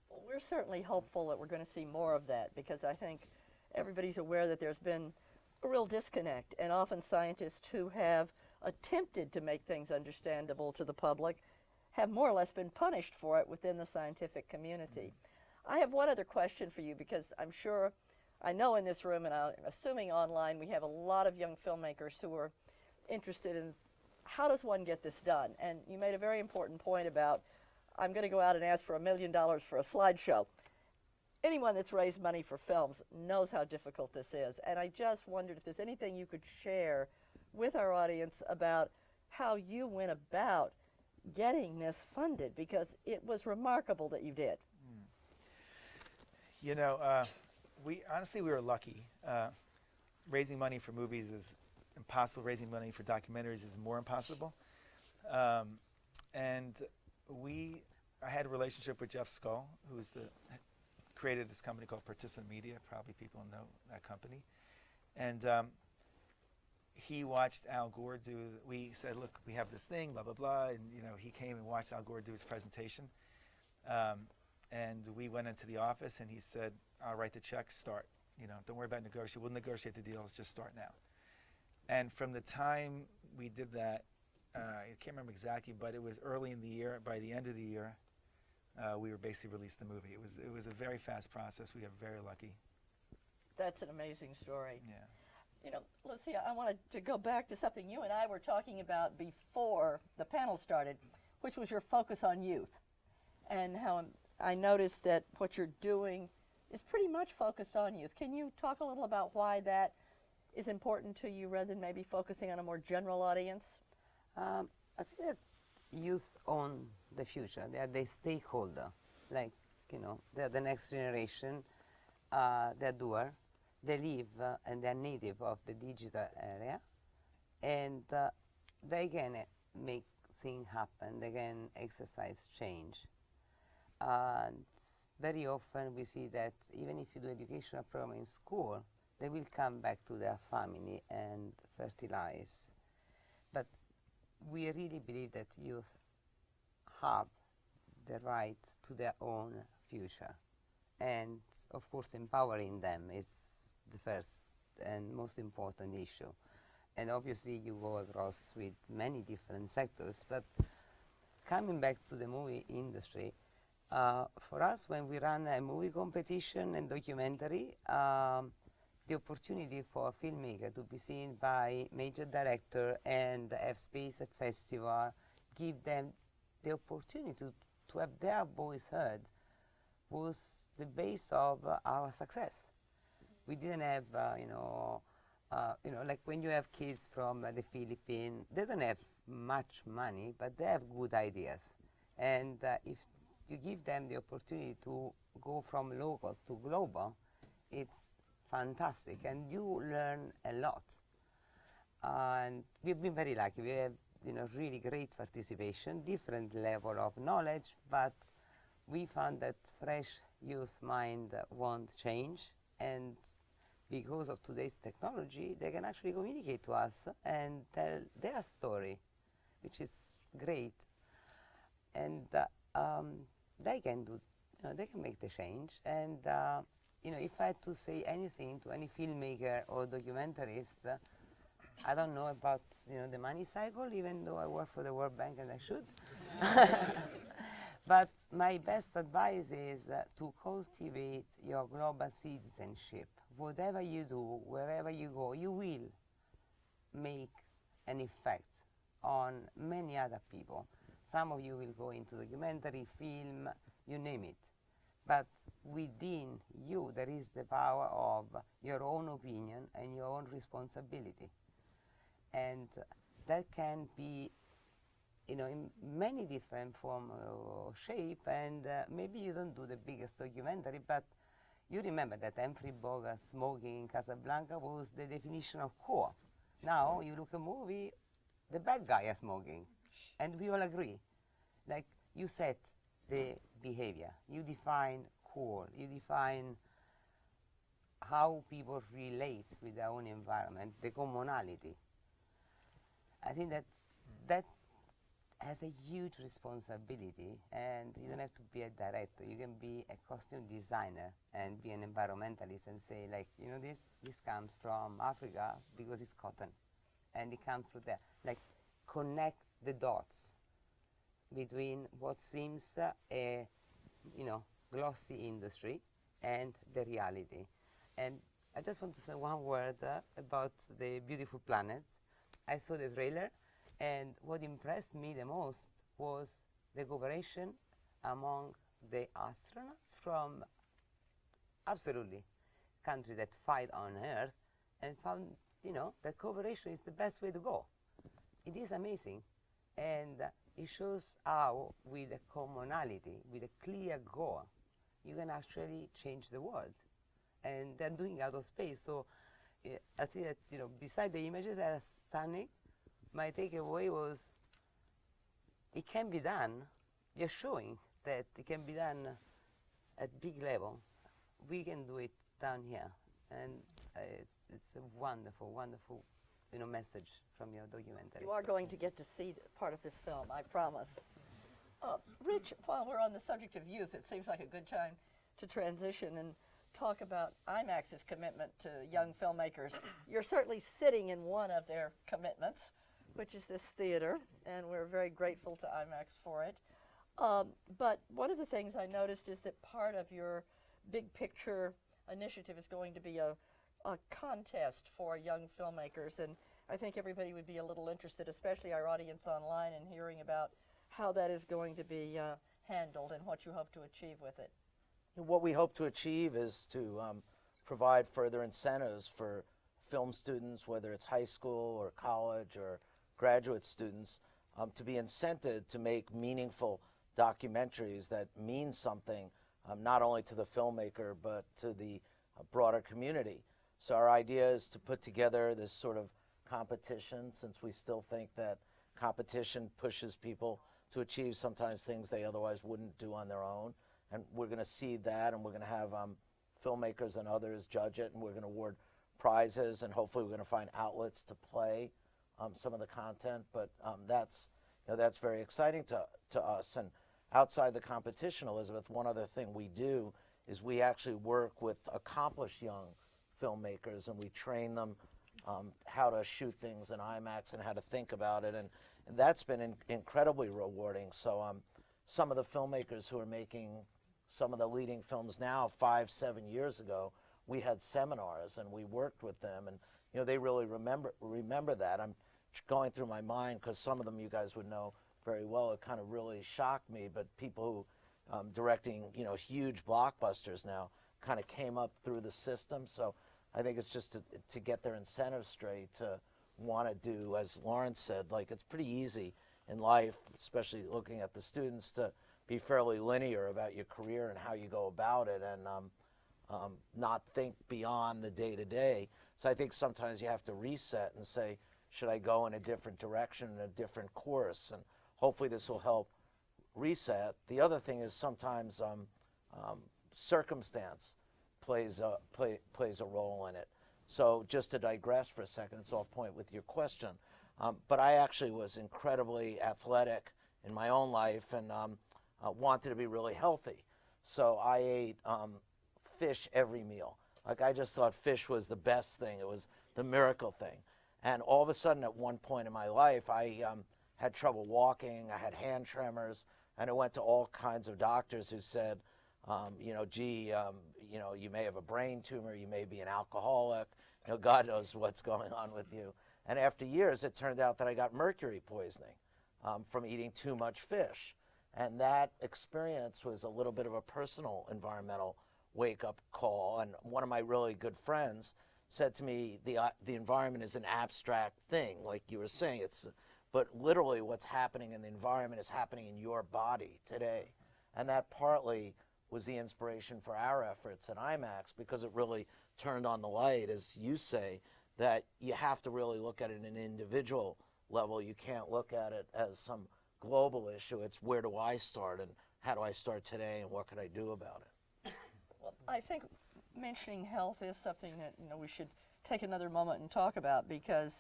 Well, we're certainly hopeful that we're going to see more of that, because I think everybody's aware that there's been a real disconnect. And often scientists who have attempted to make things understandable to the public have more or less been punished for it within the scientific community. I have one other question for you, because I know in this room, and I'm assuming online, we have a lot of young filmmakers who are interested in how does one get this done. And you made a very important point about, I'm going to go out and ask for $1 million for a slideshow. Anyone that's raised money for films knows how difficult this is. And I just wondered if there's anything you could share with our audience about how you went about getting this funded, because it was remarkable that you did. You know, we were lucky. Raising money for movies is impossible. Raising money for documentaries is more impossible. And I had a relationship with Jeff Skull, who's created this company called Participant Media. Probably people know that company. And he watched Al Gore we said, look, we have this thing, blah, blah, blah. And, you know, he came and watched Al Gore do his presentation. And we went into the office, and he said, I'll write the check, start. You know, don't worry about negotiating. We'll negotiate the deals, just start now. And from the time we did that, I can't remember exactly, but it was early in the year. By the end of the year, we were basically released the movie. It was a very fast process. We got very lucky. That's an amazing story. Yeah. You know, Lucia, I wanted to go back to something you and I were talking about before the panel started, which was your focus on youth, and how I noticed that what you're doing is pretty much focused on youth. Can you talk a little about why that is important to you rather than maybe focusing on a more general audience? I think that youth own the future. They are the stakeholder. Like, you know, they're the next generation. They're doer. They live and they're native of the digital area. And they can make things happen. They can exercise change. And very often we see that even if you do educational program in school, they will come back to their family and fertilize. But we really believe that youth have the right to their own future. And of course, empowering them is the first and most important issue. And obviously you go across with many different sectors, but coming back to the movie industry, for us, when we run a movie competition and documentary, the opportunity for a filmmaker to be seen by major director and have space at festival, give them the opportunity to have their voice heard, was the base of our success. We didn't have, like when you have kids from the Philippines, they don't have much money, but they have good ideas. And if you give them the opportunity to go from local to global, it's fantastic, and you learn a lot. And we've been very lucky. We have, really great participation, different level of knowledge, but we found that fresh youth mind won't change, and because of today's technology, they can actually communicate to us and tell their story, which is great. And they can do, they can make the change. And if I had to say anything to any filmmaker or documentarist, I don't know about the money cycle, even though I work for the World Bank and I should. But my best advice is to cultivate your global citizenship. Whatever you do, wherever you go, you will make an effect on many other people. Some of you will go into documentary, film, you name it. But within you, there is the power of your own opinion and your own responsibility. And that can be in many different form or shape, and maybe you don't do the biggest documentary, but you remember that Humphrey Bogart smoking in Casablanca was the definition of core. Now you look at a movie, the bad guy is smoking, and we all agree. Like, you set the behavior, you define core, you define how people relate with their own environment, the commonality. I think that has a huge responsibility, and you don't have to be a director. You can be a costume designer and be an environmentalist and say, like, this comes from Africa because it's cotton, and it comes from there. Like, connect the dots between what seems a glossy industry and the reality. And I just want to say one word about the Beautiful Planet. I saw the trailer, and what impressed me the most was the cooperation among the astronauts from absolutely countries that fight on Earth, and found, that cooperation is the best way to go. It is amazing, and it shows how, with a commonality, with a clear goal, you can actually change the world. And they're doing out of space, so I think that, beside the images that are stunning, my takeaway was it can be done. You're showing that it can be done at big level. We can do it down here, and it's a wonderful, wonderful, message from your documentary. You are going to get to see part of this film, I promise. Rich, while we're on the subject of youth, it seems like a good time to transition and talk about IMAX's commitment to young filmmakers. You're certainly sitting in one of their commitments, which is this theater, and we're very grateful to IMAX for it. But one of the things I noticed is that part of your big picture initiative is going to be a contest for young filmmakers, and I think everybody would be a little interested, especially our audience online, in hearing about how that is going to be handled and what you hope to achieve with it. What we hope to achieve is to provide further incentives for film students, whether it's high school or college or graduate students, to be incented to make meaningful documentaries that mean something, not only to the filmmaker, but to the broader community. So our idea is to put together this sort of competition, since we still think that competition pushes people to achieve sometimes things they otherwise wouldn't do on their own. And we're going to seed that, and we're going to have filmmakers and others judge it, and we're going to award prizes, and hopefully we're going to find outlets to play some of the content. But that's very exciting to us. And outside the competition, Elizabeth, one other thing we do is we actually work with accomplished young filmmakers, and we train them how to shoot things in IMAX and how to think about it, and that's been incredibly rewarding. So some of the filmmakers who are making some of the leading films now, 5-7 years ago, we had seminars and we worked with them, and you know, they really remember that. I'm going through my mind because some of them you guys would know very well. It kind of really shocked me, but people who directing, you know, huge blockbusters now kind of came up through the system. So I think it's just to get their incentives straight, to want to do, as Lawrence said, like, it's pretty easy in life, especially looking at the students, to be fairly linear about your career and how you go about it, and not think beyond the day-to-day. So I think sometimes you have to reset and say, should I go in a different direction, in a different course? And hopefully this will help reset. The other thing is sometimes circumstance plays a role in it. So just to digress for a second, it's off point with your question, but I actually was incredibly athletic in my own life and wanted to be really healthy. So I ate fish every meal. Like, I just thought fish was the best thing. It was the miracle thing. And all of a sudden, at one point in my life, I had trouble walking. I had hand tremors, and I went to all kinds of doctors who said, you know, gee, you know, you may have a brain tumor, you may be an alcoholic, you know, God knows what's going on with you. And after years, it turned out that I got mercury poisoning from eating too much fish. And that experience was a little bit of a personal environmental wake-up call. And one of my really good friends said to me, the environment is an abstract thing, like you were saying, but literally what's happening in the environment is happening in your body today. And that partly was the inspiration for our efforts at IMAX, because it really turned on the light, as you say, that you have to really look at it at an individual level. You can't look at it as some global issue. It's, where do I start, and how do I start today, and what can I do about it? Well, I think mentioning health is something that, you know, we should take another moment and talk about, because,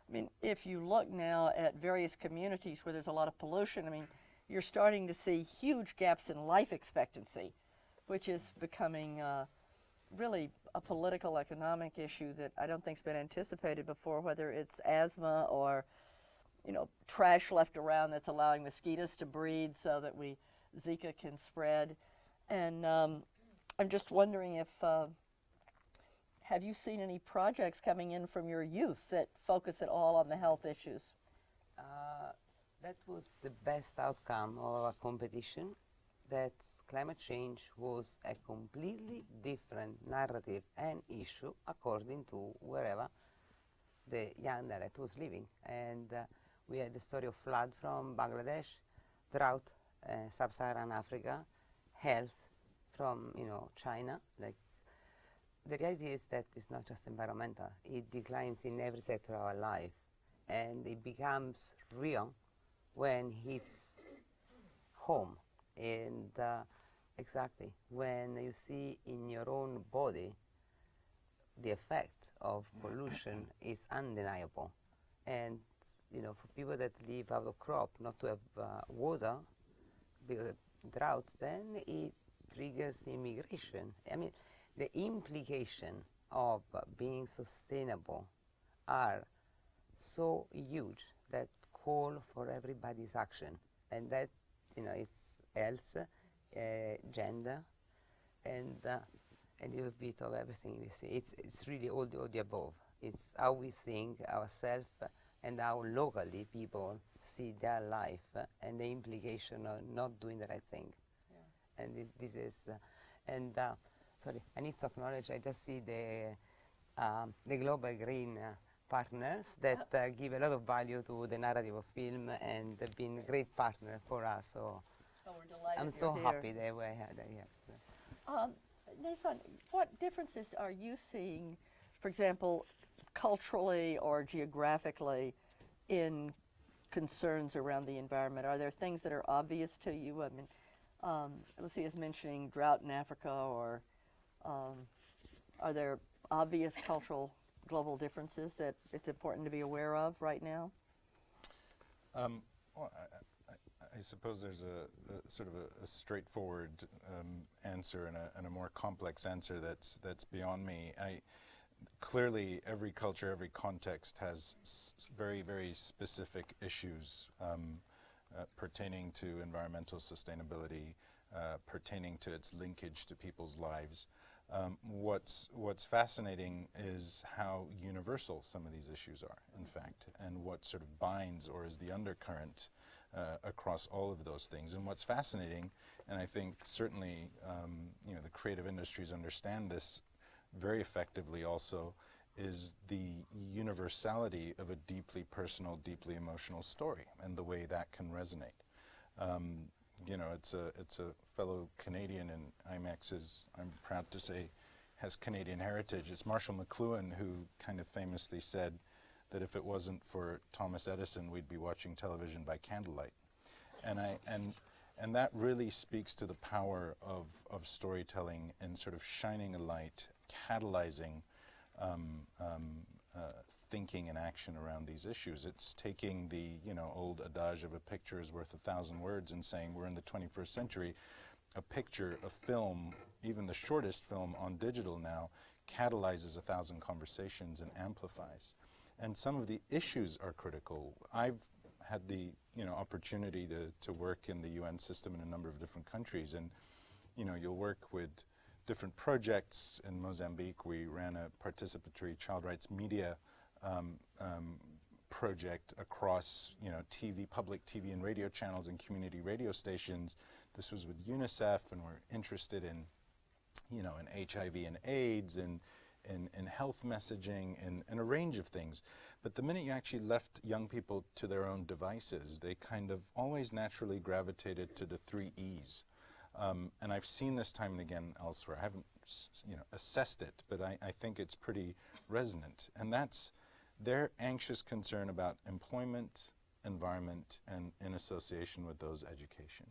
I mean, if you look now at various communities where there's a lot of pollution, I mean, you're starting to see huge gaps in life expectancy, which is becoming really a political, economic issue that I don't think's been anticipated before, whether it's asthma or, you know, trash left around that's allowing mosquitoes to breed so that Zika can spread. And I'm just wondering if, have you seen any projects coming in from your youth that focus at all on the health issues? That was the best outcome of our competition, that climate change was a completely different narrative and issue according to wherever the young director was living. And we had the story of flood from Bangladesh, drought, sub-Saharan Africa, health from, you know, China. Like, the reality is that it's not just environmental. It declines in every sector of our life, and it becomes real when it's home. And exactly, when you see in your own body, the effect of pollution is undeniable. And, you know, for people that live out of crop, not to have water because of drought, then it triggers immigration. I mean, the implication of being sustainable are so huge that call for everybody's action. And that, you know, it's health, gender, and a little bit of everything we see. It's really all the above. It's how we think ourselves and how locally people see their life and the implication of not doing the right thing. Yeah. And this is, sorry, I need to acknowledge, I just see the Global Green partners that give a lot of value to the narrative of film, and they've been a great partner for us. So we're delighted I'm so you're happy here. they were here. Nathan, what differences are you seeing, for example, culturally or geographically, in concerns around the environment? Are there things that are obvious to you? I mean, Lucy is mentioning drought in Africa, or are there obvious cultural global differences that it's important to be aware of right now? Well, I suppose there's a sort of a straightforward answer and a more complex answer that's beyond me. Clearly, every culture, every context has very, very specific issues pertaining to environmental sustainability, pertaining to its linkage to people's lives. What's fascinating is how universal some of these issues are, in fact, and what sort of binds or is the undercurrent across all of those things. And what's fascinating, and I think certainly the creative industries understand this very effectively also, is the universality of a deeply personal, deeply emotional story and the way that can resonate. It's a fellow Canadian, and IMAX is, I'm proud to say, has Canadian heritage. It's Marshall McLuhan who kind of famously said that if it wasn't for Thomas Edison, we'd be watching television by candlelight. And that really speaks to the power of storytelling and sort of shining a light, catalyzing thinking and action around these issues. It's taking the old adage of a picture is worth 1,000 words and saying we're in the 21st century. A picture, a film, even the shortest film on digital now, catalyzes 1,000 conversations and amplifies. And some of the issues are critical. I've had the opportunity to work in the UN system in a number of different countries, and you'll work with different projects. In Mozambique, we ran a participatory child rights media project across TV, public TV and radio channels and community radio stations. This was with UNICEF, and we're interested in in HIV and AIDS and in health messaging and a range of things. But the minute you actually left young people to their own devices, they kind of always naturally gravitated to the 3 E's. And I've seen this time and again elsewhere. I haven't assessed it, but I think it's pretty resonant. And that's their anxious concern about employment, environment, and in association with those, education.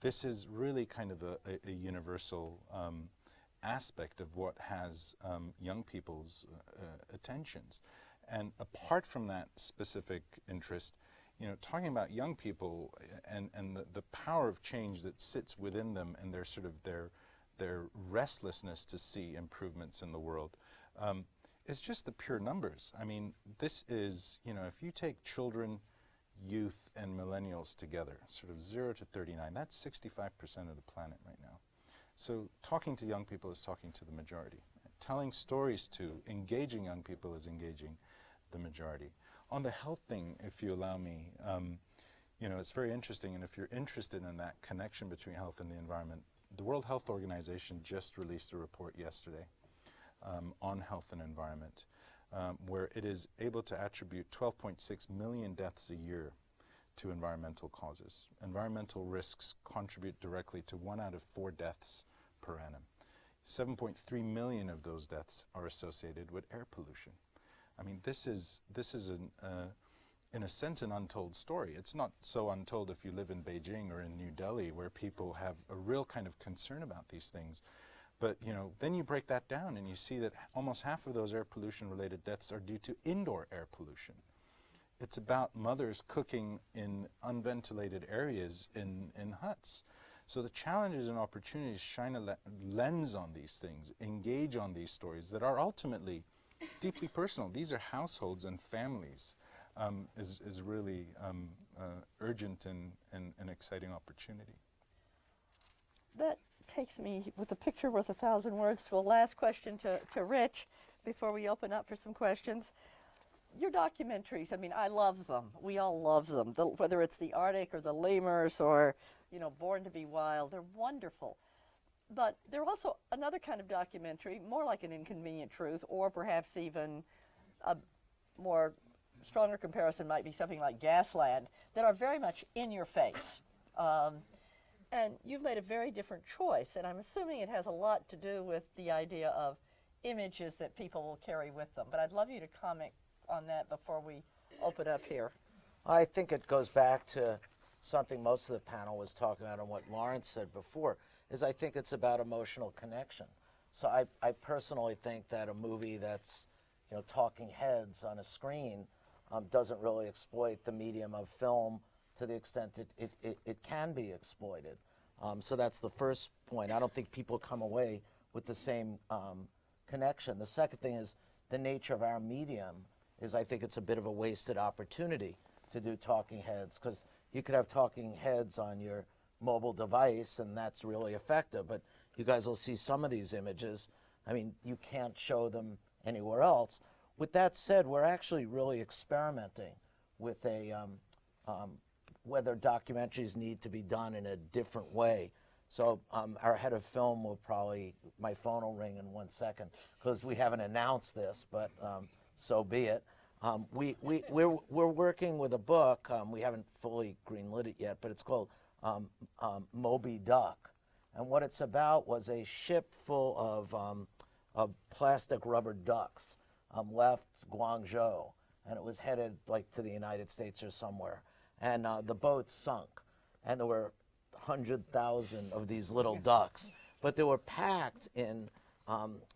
This is really kind of a universal aspect of what has young people's attentions. And apart from that specific interest, talking about young people and the power of change that sits within them and their sort of their restlessness to see improvements in the world, it's just the pure numbers. I mean, this is, if you take children, youth, and millennials together, sort of 0 to 39, that's 65% of the planet right now. So talking to young people is talking to the majority. Telling stories to, engaging young people is engaging the majority. On the health thing, if you allow me, it's very interesting, and if you're interested in that connection between health and the environment, the World Health Organization just released a report yesterday on health and environment, where it is able to attribute 12.6 million deaths a year to environmental causes. Environmental risks contribute directly to 1 out of 4 deaths per annum. 7.3 million of those deaths are associated with air pollution. I mean, this is in a sense, an untold story. It's not so untold if you live in Beijing or in New Delhi, where people have a real kind of concern about these things. But, then you break that down and you see that almost half of those air pollution-related deaths are due to indoor air pollution. It's about mothers cooking in unventilated areas in huts. So the challenges and opportunities shine a lens on these things, engage on these stories that are ultimately deeply personal. These are households and families, is really urgent and an exciting opportunity. That takes me, with a picture worth 1,000 words, to a last question to Rich before we open up for some questions. Your documentaries, I mean, I love them. We all love them, whether it's the Arctic or the Lemurs or, Born to be Wild. They're wonderful. But they're also another kind of documentary, more like An Inconvenient Truth, or perhaps even a more stronger comparison might be something like Gasland, that are very much in your face. And you've made a very different choice, and I'm assuming it has a lot to do with the idea of images that people will carry with them. But I'd love you to comment on that before we open up here. I think it goes back to something most of the panel was talking about and what Lawrence said before, is I think it's about emotional connection. So I personally think that a movie that's talking heads on a screen doesn't really exploit the medium of film to the extent it can be exploited. So that's the first point. I don't think people come away with the same connection. The second thing is the nature of our medium is I think it's a bit of a wasted opportunity to do talking heads, because you could have talking heads on your mobile device and that's really effective, but you guys will see some of these images. I mean, you can't show them anywhere else. With that said, we're actually really experimenting with whether documentaries need to be done in a different way. So our head of film will probably, my phone will ring in 1 second, because we haven't announced this, but so be it. We're working with a book. We haven't fully greenlit it yet, but it's called Moby Duck. And what it's about was a ship full of plastic rubber ducks left Guangzhou, and it was headed like to the United States or somewhere. And the boat sunk, and there were 100,000 of these little ducks, but they were packed in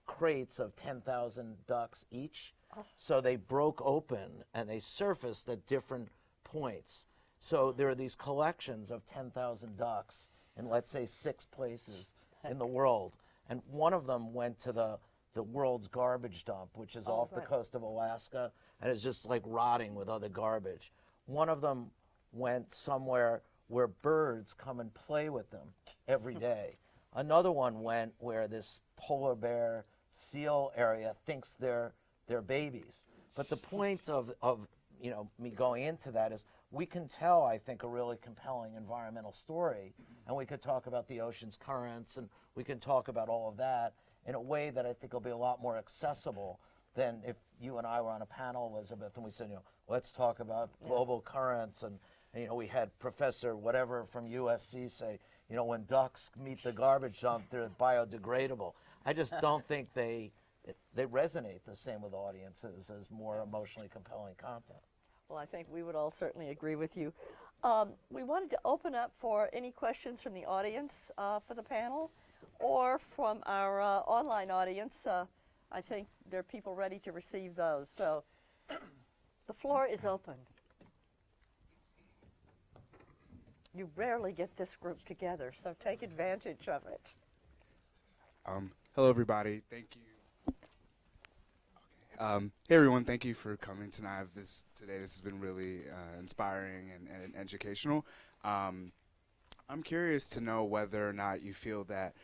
crates of 10,000 ducks each. So they broke open and they surfaced at different points. So there are these collections of 10,000 ducks in, let's say, 6 places in the world. And one of them went to the world's garbage dump, which is off the coast of Alaska, and is just like rotting with other garbage. One of them went somewhere where birds come and play with them every day. Another one went where this polar bear seal area thinks they're babies. But the point of me going into that is we can tell, I think, a really compelling environmental story, and we could talk about the ocean's currents, and we can talk about all of that in a way that I think will be a lot more accessible than if you and I were on a panel, Elizabeth, and we said, let's talk about global currents, and we had Professor whatever from USC say, when ducks meet the garbage dump, they're biodegradable. I just don't think they resonate the same with audiences as more emotionally compelling content. Well, I think we would all certainly agree with you. We wanted to open up for any questions from the audience for the panel, or from our online audience. I think there are people ready to receive those. So the floor is open. You rarely get this group together, so take advantage of it. Hello, everybody. Thank you. Hey, everyone. Thank you for coming tonight. Today, this has been really inspiring and educational. I'm curious to know whether or not you feel that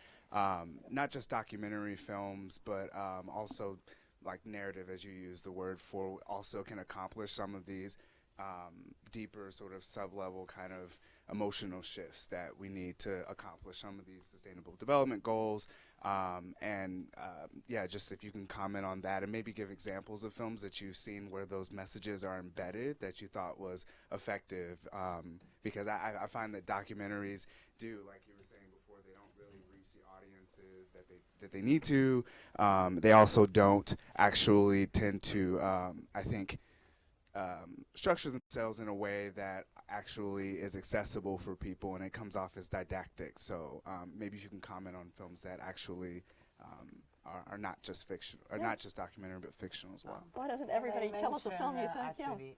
not just documentary films, but also like narrative, as you use the word for, also can accomplish some of these deeper sort of sub-level kind of emotional shifts that we need to accomplish some of these sustainable development goals. Just if you can comment on that and maybe give examples of films that you've seen where those messages are embedded that you thought was effective. Because I find that documentaries do, like you were saying before, they don't really reach the audiences that they need to. They also don't actually tend to, I think, structure themselves in a way that actually is accessible for people, and it comes off as didactic. So maybe if you can comment on films that actually are not just fiction, or not just documentary, but fictional as well. Why doesn't everybody tell us a film you think? Actually,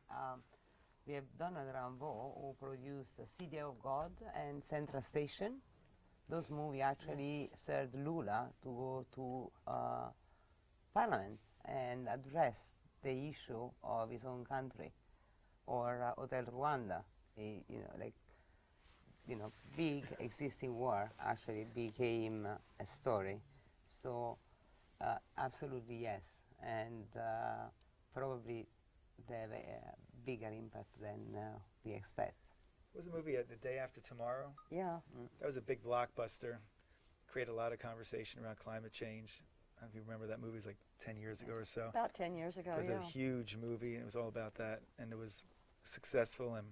we have Donald Rambo, who produced City of God and Central Station. Those movies actually served Lula to go to Parliament and address the issue of his own country, or Hotel Rwanda, big existing war actually became a story. So absolutely yes, and probably they have a bigger impact than we expect. What was the movie The Day After Tomorrow? Yeah. That was a big blockbuster, created a lot of conversation around climate change. I don't know if you remember that movie. It was like 10 years ago or so. About 10 years ago, It was a huge movie, and it was all about that, and it was successful, and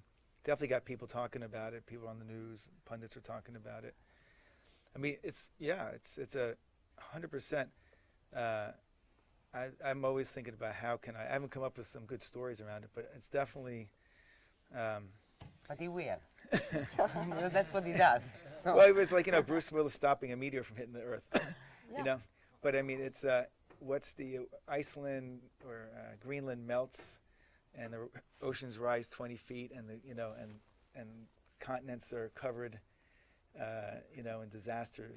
definitely got people talking about it. People on the news, pundits were talking about it. I mean, it's a 100%. I'm always thinking about how can I haven't come up with some good stories around it, but it's definitely. But he will. That's what he does. So. Well, it was like Bruce Willis stopping a meteor from hitting the Earth. But I mean, it's what's the Iceland or Greenland melts, and the oceans rise 20 feet, and and continents are covered, in disaster,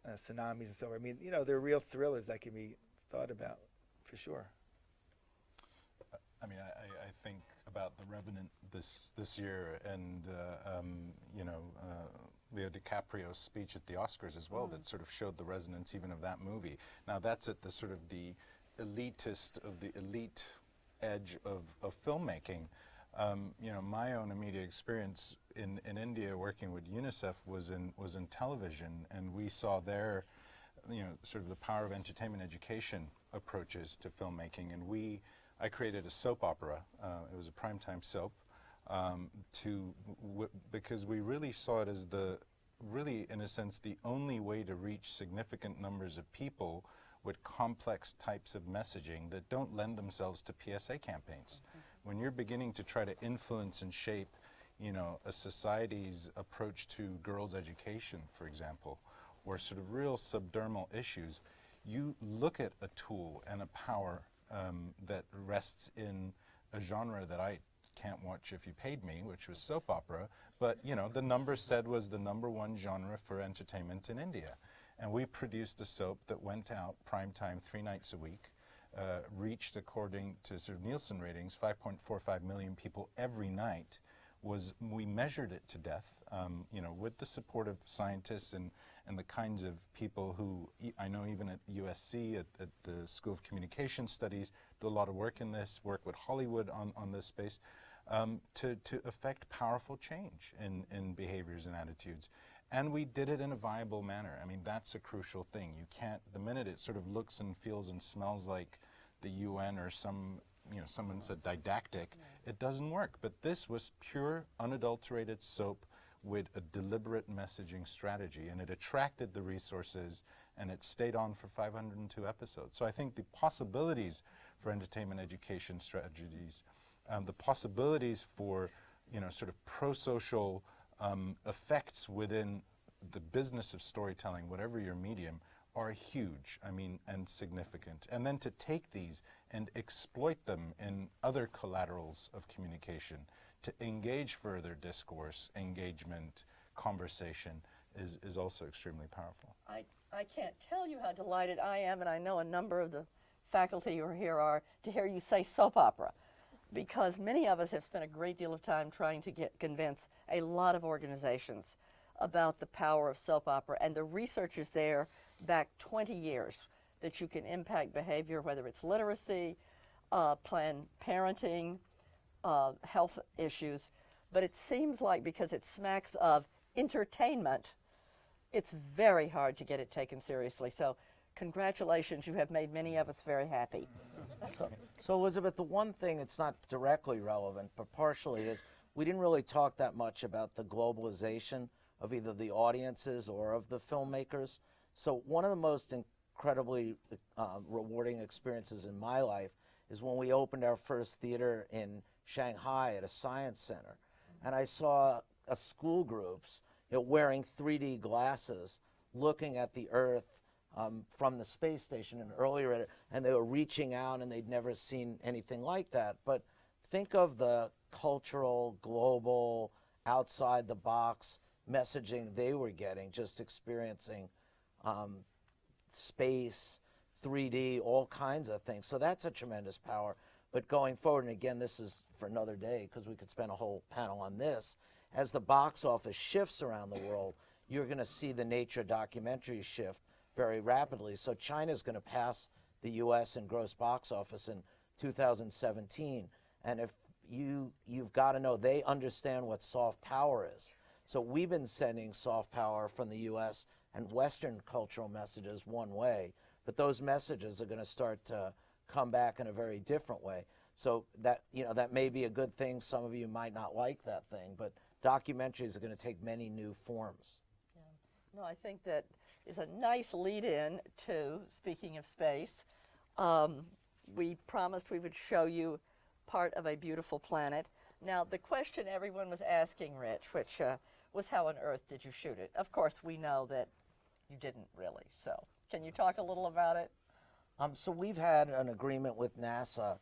tsunamis and so on. I mean, they're real thrillers that can be thought about, for sure. I mean, I think about The Revenant this year, and Leo DiCaprio's speech at the Oscars as well that sort of showed the resonance even of that movie. Now that's at the sort of the elitist of the elite edge of filmmaking. You know, my own immediate experience in India working with UNICEF was in television, and we saw there, you know, sort of the power of entertainment education approaches to filmmaking. And I created a soap opera. It was a primetime soap, because we really saw it as really, in a sense, the only way to reach significant numbers of people with complex types of messaging that don't lend themselves to PSA campaigns. When you're beginning to try to influence and shape, you know, a society's approach to girls' education, for example, or sort of real subdermal issues, you look at a tool and a power that rests in a genre that I can't watch if you paid me, which was soap opera, but, you know, the numbers said was the #1 genre for entertainment in India. And we produced a soap that went out primetime 3 nights a week, reached, according to sort of Nielsen ratings, 5.45 million people every night. We measured it to death, you know, with the support of scientists and the kinds of people who, I know even at USC, at the School of Communication Studies, do a lot of work in this, work with Hollywood on this space, to affect powerful change in behaviors and attitudes. And we did it in a viable manner. I mean, that's a crucial thing. You can't, the minute it sort of looks and feels and smells like the UN or someone said didactic, it doesn't work. But this was pure, unadulterated soap with a deliberate messaging strategy, and it attracted the resources, and it stayed on for 502 episodes. So I think the possibilities for entertainment education strategies, the possibilities for, you know, sort of pro-social effects within the business of storytelling, whatever your medium, are huge, I mean, and significant. And then to take these and exploit them in other collaterals of communication, to engage further discourse, engagement, conversation, is also extremely powerful. I can't tell you how delighted I am, and I know a number of the faculty who are here are, to hear you say soap opera, because many of us have spent a great deal of time trying to convince a lot of organizations about the power of soap opera, and the research is there back 20 years that you can impact behavior, whether it's literacy, planned parenting, health issues. But it seems like because it smacks of entertainment, it's very hard to get it taken seriously. So congratulations, you have made many of us very happy. So Elizabeth, the one thing, it's not directly relevant, but partially is, we didn't really talk that much about the globalization of either the audiences or of the filmmakers. So one of the most incredibly rewarding experiences in my life is when we opened our first theater in Shanghai at a science center. And I saw school groups, you know, wearing 3D glasses, looking at the Earth from the space station and earlier, and they were reaching out and they'd never seen anything like that. But think of the cultural, global, outside the box messaging they were getting, just experiencing space, 3D, all kinds of things. So that's a tremendous power. But going forward, and again, this is for another day because we could spend a whole panel on this, as the box office shifts around the world, you're going to see the nature of documentaries shift very rapidly. So China's going to pass the U.S. in gross box office in 2017. And if you've got to know, they understand what soft power is. So we've been sending soft power from the U.S. and Western cultural messages one way, but those messages are going to start to come back in a very different way. So that, you know, that may be a good thing. Some of you might not like that thing, but documentaries are going to take many new forms. Yeah. No, I think that is a nice lead-in to, speaking of space, we promised we would show you part of a beautiful planet. Now, the question everyone was asking, Rich, which was how on earth did you shoot it? Of course, we know that you didn't really. So can you talk a little about it? So we've had an agreement with NASA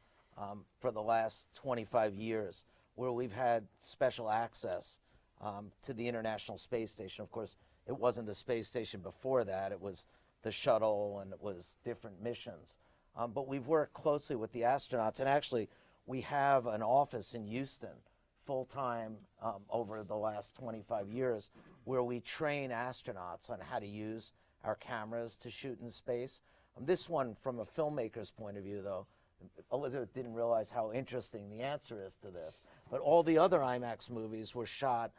for the last 25 years where we've had special access to the International Space Station. Of course, it wasn't the space station before that. It was the shuttle and it was different missions. But we've worked closely with the astronauts, and actually we have an office in Houston full-time over the last 25 years, where we train astronauts on how to use our cameras to shoot in space. This one, from a filmmaker's point of view, though, Elizabeth didn't realize how interesting the answer is to this. But all the other IMAX movies were shot,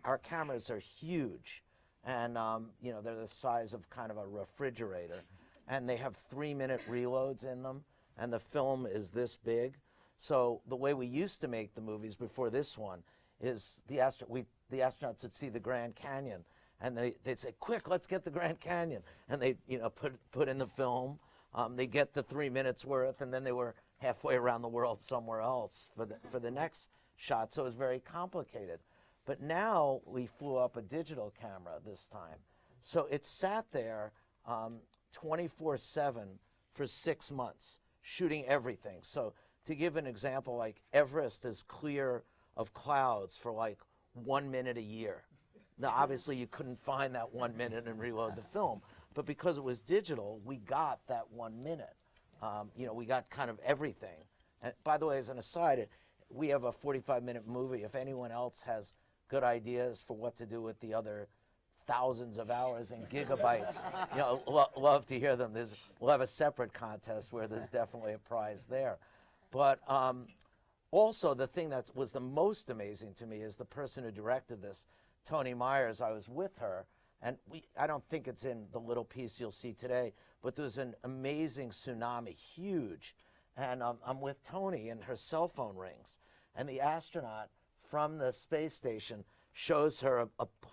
our cameras are huge. And you know, they're the size of kind of a refrigerator. And they have 3-minute reloads in them. And the film is this big. So the way we used to make the movies before this one is the astronauts would see the Grand Canyon. And they'd say, quick, let's get the Grand Canyon. And they'd, you know, put in the film. They get the 3 minutes worth, and then they were halfway around the world somewhere else for the next shot. So it was very complicated. But now we flew up a digital camera this time. So it sat there 24/7 for 6 months, shooting everything. So to give an example, like Everest is clear of clouds for like 1 minute a year. Now, obviously, you couldn't find that 1 minute and reload the film. But because it was digital, we got that 1 minute. You know, we got kind of everything. And by the way, as an aside, we have a 45-minute movie. If anyone else has good ideas for what to do with the other thousands of hours and gigabytes, you know, love to hear them. We'll have a separate contest where there's definitely a prize there. But also, the thing that was the most amazing to me is the person who directed this, Toni Myers. I was with her, and I don't think it's in the little piece you'll see today, but there's an amazing tsunami, huge. And I'm with Toni, and her cell phone rings. And the astronaut from the space station shows her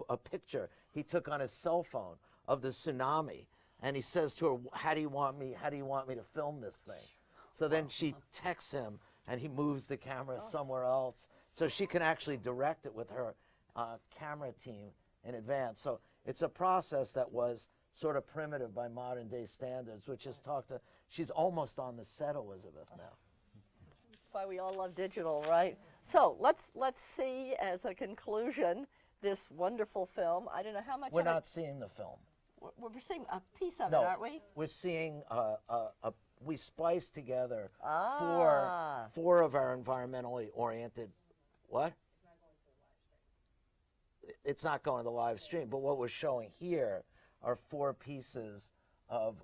a picture he took on his cell phone of the tsunami. And he says to her, how do you want me to film this thing? So then she texts him, and he moves the camera somewhere else. So she can actually direct it with her camera team in advance. So it's a process that was sort of primitive by modern day standards, which is she's almost on the set, Elizabeth, now. That's why we all love digital, right? So let's see, as a conclusion, this wonderful film. I don't know how much. We're not seeing the film. We're seeing a piece of No, it, aren't we? We're seeing we spliced together four of our environmentally oriented. What? It's not going to the live stream, but what we're showing here are 4 pieces of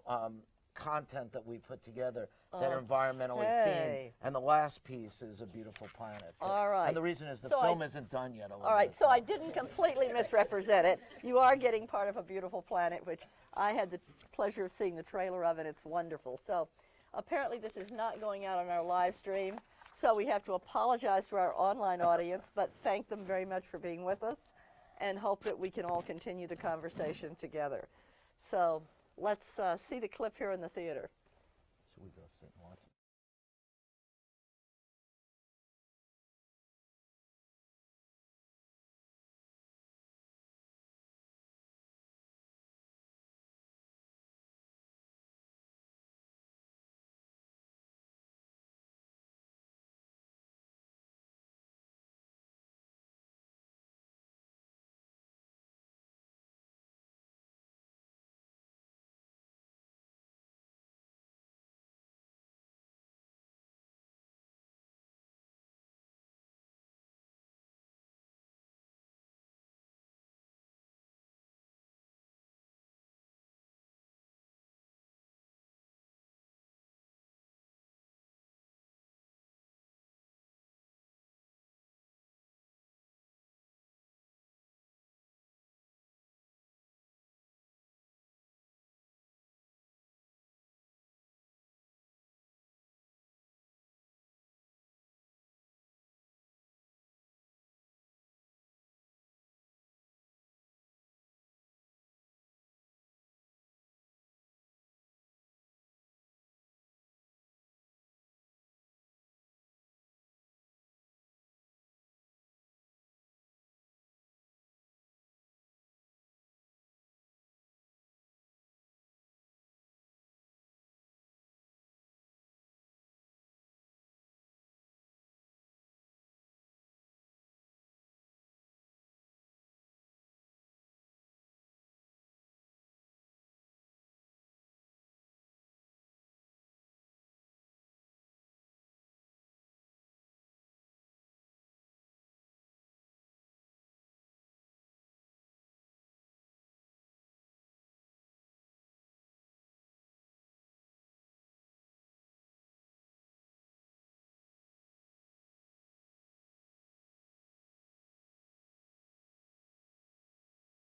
content that we put together that are environmentally themed. And the last piece is A Beautiful Planet. All right. And the reason is the film isn't done yet, Elizabeth. All right, so I didn't completely misrepresent it. You are getting part of A Beautiful Planet, which I had the pleasure of seeing the trailer of, and it's wonderful. So apparently this is not going out on our live stream, so we have to apologize to our online audience, but thank them very much for being with us, and hope that we can all continue the conversation together. So let's see the clip here in the theater. Should we go sit and watch it?